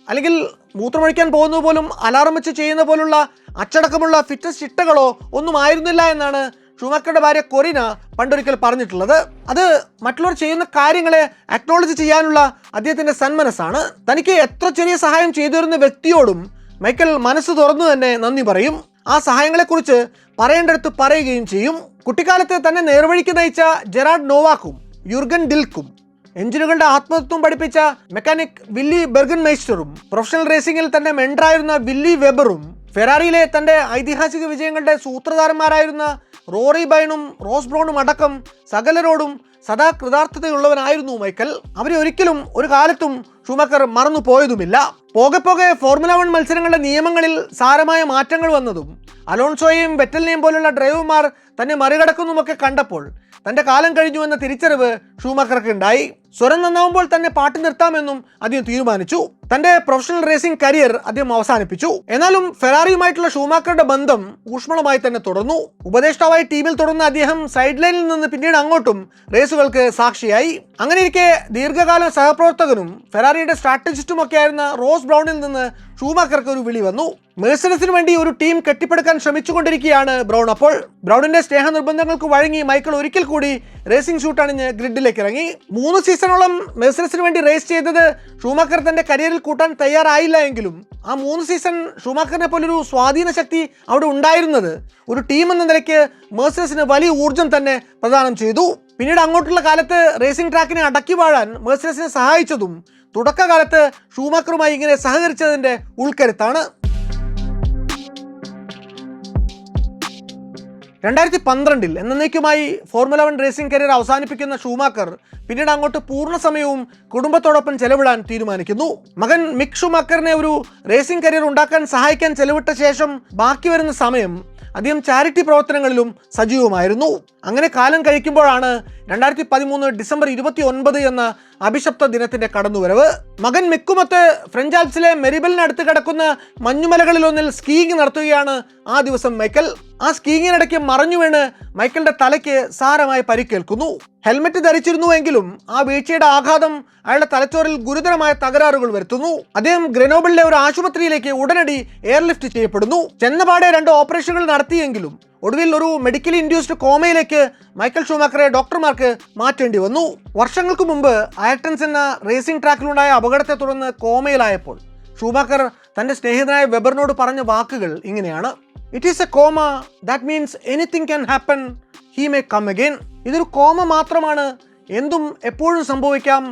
അല്ലെങ്കിൽ മൂത്രമൊഴിക്കാൻ പോകുന്നത് പോലും അലാറം വെച്ച് ചെയ്യുന്ന പോലുള്ള അച്ചടക്കമുള്ള ഫിറ്റ്നസ് ചിട്ടകളോ ഒന്നും ആയിരുന്നില്ല എന്നാണ് ഷൂമാക്കറുടെ ഭാര്യ കൊറിന പണ്ടൊരിക്കൽ പറഞ്ഞിട്ടുള്ളത്. അത് മറ്റുള്ളവർ ചെയ്യുന്ന കാര്യങ്ങളെ അക്നോളജ് ചെയ്യാനുള്ള അദ്ദേഹത്തിന്റെ സന്മനസ്സാണ്. തനിക്ക് എത്ര ചെറിയ സഹായം ചെയ്തു തരുന്ന വ്യക്തിയോടും മൈക്കൽ മനസ്സ് തുറന്നു തന്നെ നന്ദി പറയും. ആ സഹായങ്ങളെക്കുറിച്ച് പറയേണ്ടടുത്ത് പറയുകയും ചെയ്യും. കുട്ടിക്കാലത്ത് തന്നെ നേർവഴിക്ക് നയിച്ച ജെറാഡ് നോവാക്കും യുർഗൻ ഡിൽക്കും എഞ്ചിനുകളുടെ ആത്മതത്വം പഠിപ്പിച്ച മെക്കാനിക് വില്ലി ബെർഗൻ മെയ്സ്റ്ററും പ്രൊഫഷണൽ റേസിംഗിൽ തന്റെ മെൻഡറായിരുന്ന വില്ലി വെബറും ഫെറാറിയിലെ തന്റെ ഐതിഹാസിക വിജയങ്ങളുടെ സൂത്രധാരന്മാരായിരുന്ന റോറി ബൈണും റോസ് ബ്രൗണും അടക്കം സകലരോടും സദാ കൃതാർത്ഥതയുള്ളവനായിരുന്നു മൈക്കൽ. അവരെ ഒരിക്കലും ഒരു കാലത്തും ഷൂമാക്കർ മറന്നു പോയതുമില്ല. പോകെ പോകെ ഫോർമുല 1 മത്സരങ്ങളുടെ നിയമങ്ങളിൽ സാരമായ മാറ്റങ്ങൾ വന്നതും അലോൺസോയെയും വെറ്റലിനെയും പോലുള്ള ഡ്രൈവർമാർ തന്നെ മറികടക്കുന്നുമൊക്കെ കണ്ടപ്പോൾ തന്റെ കാലം കഴിഞ്ഞു എന്ന തിരിച്ചറിവ് ഷൂമാക്കർക്ക് ഉണ്ടായി. സ്വരം നന്നാവുമ്പോൾ തന്നെ പാട്ട് നിർത്താമെന്നും അദ്ദേഹം തീരുമാനിച്ചു. തന്റെ പ്രൊഫഷണൽ റേസിംഗ് കരിയർ അദ്ദേഹം അവസാനിപ്പിച്ചു. എന്നാലും ഫെറാറിയുമായിട്ടുള്ള ഷൂമാക്കറുടെ ബന്ധം ഊഷ്മളമായി തന്നെ തുടർന്നു. ഉപദേഷ്ടാവായി ടീമിൽ തുടർന്ന അദ്ദേഹം സൈഡ് ലൈനിൽ നിന്ന് പിന്നീട് അങ്ങോട്ടും റേസുകൾക്ക് സാക്ഷിയായി. അങ്ങനെയിരിക്കെ ദീർഘകാല സഹപ്രവർത്തകനും ഫെറാറിയുടെ സ്ട്രാറ്റജിസ്റ്റും ഒക്കെ ആയിരുന്ന റോസ് ബ്രൗണിൽ നിന്ന് ഷൂമാക്കർക്ക് ഒരു വിളി വന്നു. മെഴ്സിഡസിന് വേണ്ടി ഒരു ടീം കെട്ടിപ്പടുക്കാൻ ശ്രമിച്ചുകൊണ്ടിരിക്കുകയാണ് ബ്രൗൺ. അപ്പോൾ ബ്രൗണിന്റെ സ്നേഹ നിർബന്ധങ്ങൾക്ക് വഴങ്ങി മൈക്കിൾ ഒരിക്കൽ കൂടി റേസിംഗ് ഷൂട്ട് അണിഞ്ഞ് ഗ്രിഡിലേക്ക് ഇറങ്ങി. 3 സീസണോളം മെഴ്സിഡസിന് വേണ്ടി റേസ് ചെയ്തത് ഷൂമാക്കർ തന്റെ കരിയറിൽ കൂട്ടാൻ തയ്യാറായില്ല എങ്കിലും ആ 3 സീസൺ ഷൂമാക്കറിനെ പോലൊരു സ്വാധീന ശക്തി അവിടെ ഉണ്ടായിരുന്നത് ഒരു ടീം എന്ന നിലയ്ക്ക് മെഴ്സിഡസിന് വലിയ ഊർജം തന്നെ പ്രദാനം ചെയ്തു. പിന്നീട് അങ്ങോട്ടുള്ള കാലത്ത് റേസിംഗ് ട്രാക്കിനെ അടക്കി വാഴാൻ മെഴ്സിഡസിനെ സഹായിച്ചതും തുടക്കകാലത്ത് ഷൂമാക്കറുമായി ഇങ്ങനെ സഹകരിച്ചതിന്റെ ഉൾക്കരുത്താണ്. 2012-ൽ എന്നേക്കുമായി ഫോർമുല 1 റേസിംഗ് കരിയർ അവസാനിപ്പിക്കുന്ന ഷൂമാക്കർ പിന്നീട് അങ്ങോട്ട് പൂർണ്ണ സമയവും കുടുംബത്തോടൊപ്പം ചെലവിടാൻ തീരുമാനിക്കുന്നു. മകൻ മിക് ഷൂമാക്കറിനെ ഒരു റേസിംഗ് കരിയർ ഉണ്ടാക്കാൻ സഹായിക്കാൻ ചെലവിട്ട ശേഷം ബാക്കി വരുന്ന സമയം അദ്ദേഹം ചാരിറ്റി പ്രവർത്തനങ്ങളിലും സജീവമായിരുന്നു. അങ്ങനെ കാലം കഴിക്കുമ്പോഴാണ് 2013 ഡിസംബർ 29 എന്ന അഭിശപ്ത ദിനത്തിന്റെ കടന്നുവരവ്. മകൻ മിക്കുമൊത്ത് ഫ്രഞ്ച് ആൽപ്സിലെ മെരിബലിനടുത്ത് കിടക്കുന്ന മഞ്ഞുമലകളിലൊന്നിൽ സ്കീയിങ് നടത്തുകയാണ് ആ ദിവസം മൈക്കൽ. ആ സ്കീയിങ്ങിനിടയ്ക്ക് മറഞ്ഞു വീണ് മൈക്കലിന്റെ തലയ്ക്ക് സാരമായി പരിക്കേൽക്കുന്നു. ഹെൽമെറ്റ് ധരിച്ചിരുന്നുവെങ്കിലും ആ വീഴ്ചയുടെ ആഘാതം അയാളുടെ തലച്ചോറിൽ ഗുരുതരമായ തകരാറുകൾ വരുത്തുന്നു. അദ്ദേഹം ഗ്രനോബിളിലെ ഒരു ആശുപത്രിയിലേക്ക് ഉടനടി എയർലിഫ്റ്റ് ചെയ്യപ്പെടുന്നു. ചെന്നപാടെ 2 ഓപ്പറേഷനുകൾ നടത്തിയെങ്കിലും ഒടുവിൽ ഒരു മെഡിക്കലി ഇൻഡ്യൂസ്ഡ് കോമയിലേക്ക് മൈക്കൽ ഷൂമാക്കറെ ഡോക്ടർമാർക്ക് മാറ്റേണ്ടി വന്നു. വർഷങ്ങൾക്ക് മുമ്പ് അയർട്ടൺസ് എന്ന റേസിംഗ് ട്രാക്കിലുണ്ടായ അപകടത്തെ തുടർന്ന് കോമയിലായപ്പോൾ ഷൂമാക്കർ തന്റെ സ്നേഹിതനായ വെബറിനോട് പറഞ്ഞ വാക്കുകൾ ഇങ്ങനെയാണ്: it is a coma, that means anything can happen, he may come again. ഇതൊരു കോമ മാത്രമാണ്, എന്തും എപ്പോഴും സംഭവിക്കാം,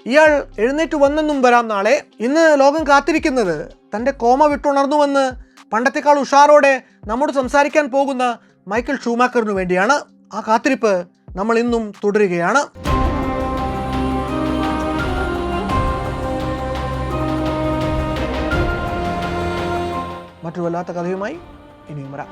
ഇയാൾ എഴുന്നേറ്റ് വന്നെന്നും വരാം നാളെ. ഇന്ന് ലോകം കാത്തിരിക്കുന്നത് തൻ്റെ കോമ വിട്ടുണർന്നുവെന്ന് പണ്ടത്തെക്കാൾ ഉഷാറോടെ നമ്മോട് സംസാരിക്കാൻ പോകുന്ന മൈക്കൽ ഷൂമാക്കറിനു വേണ്ടിയാണ്. ആ കാത്തിരിപ്പ് നമ്മൾ ഇന്നും തുടരുകയാണ്. മറ്റൊരു വല്ലാത്ത കഥയുമായി ഇനിയും വരാം.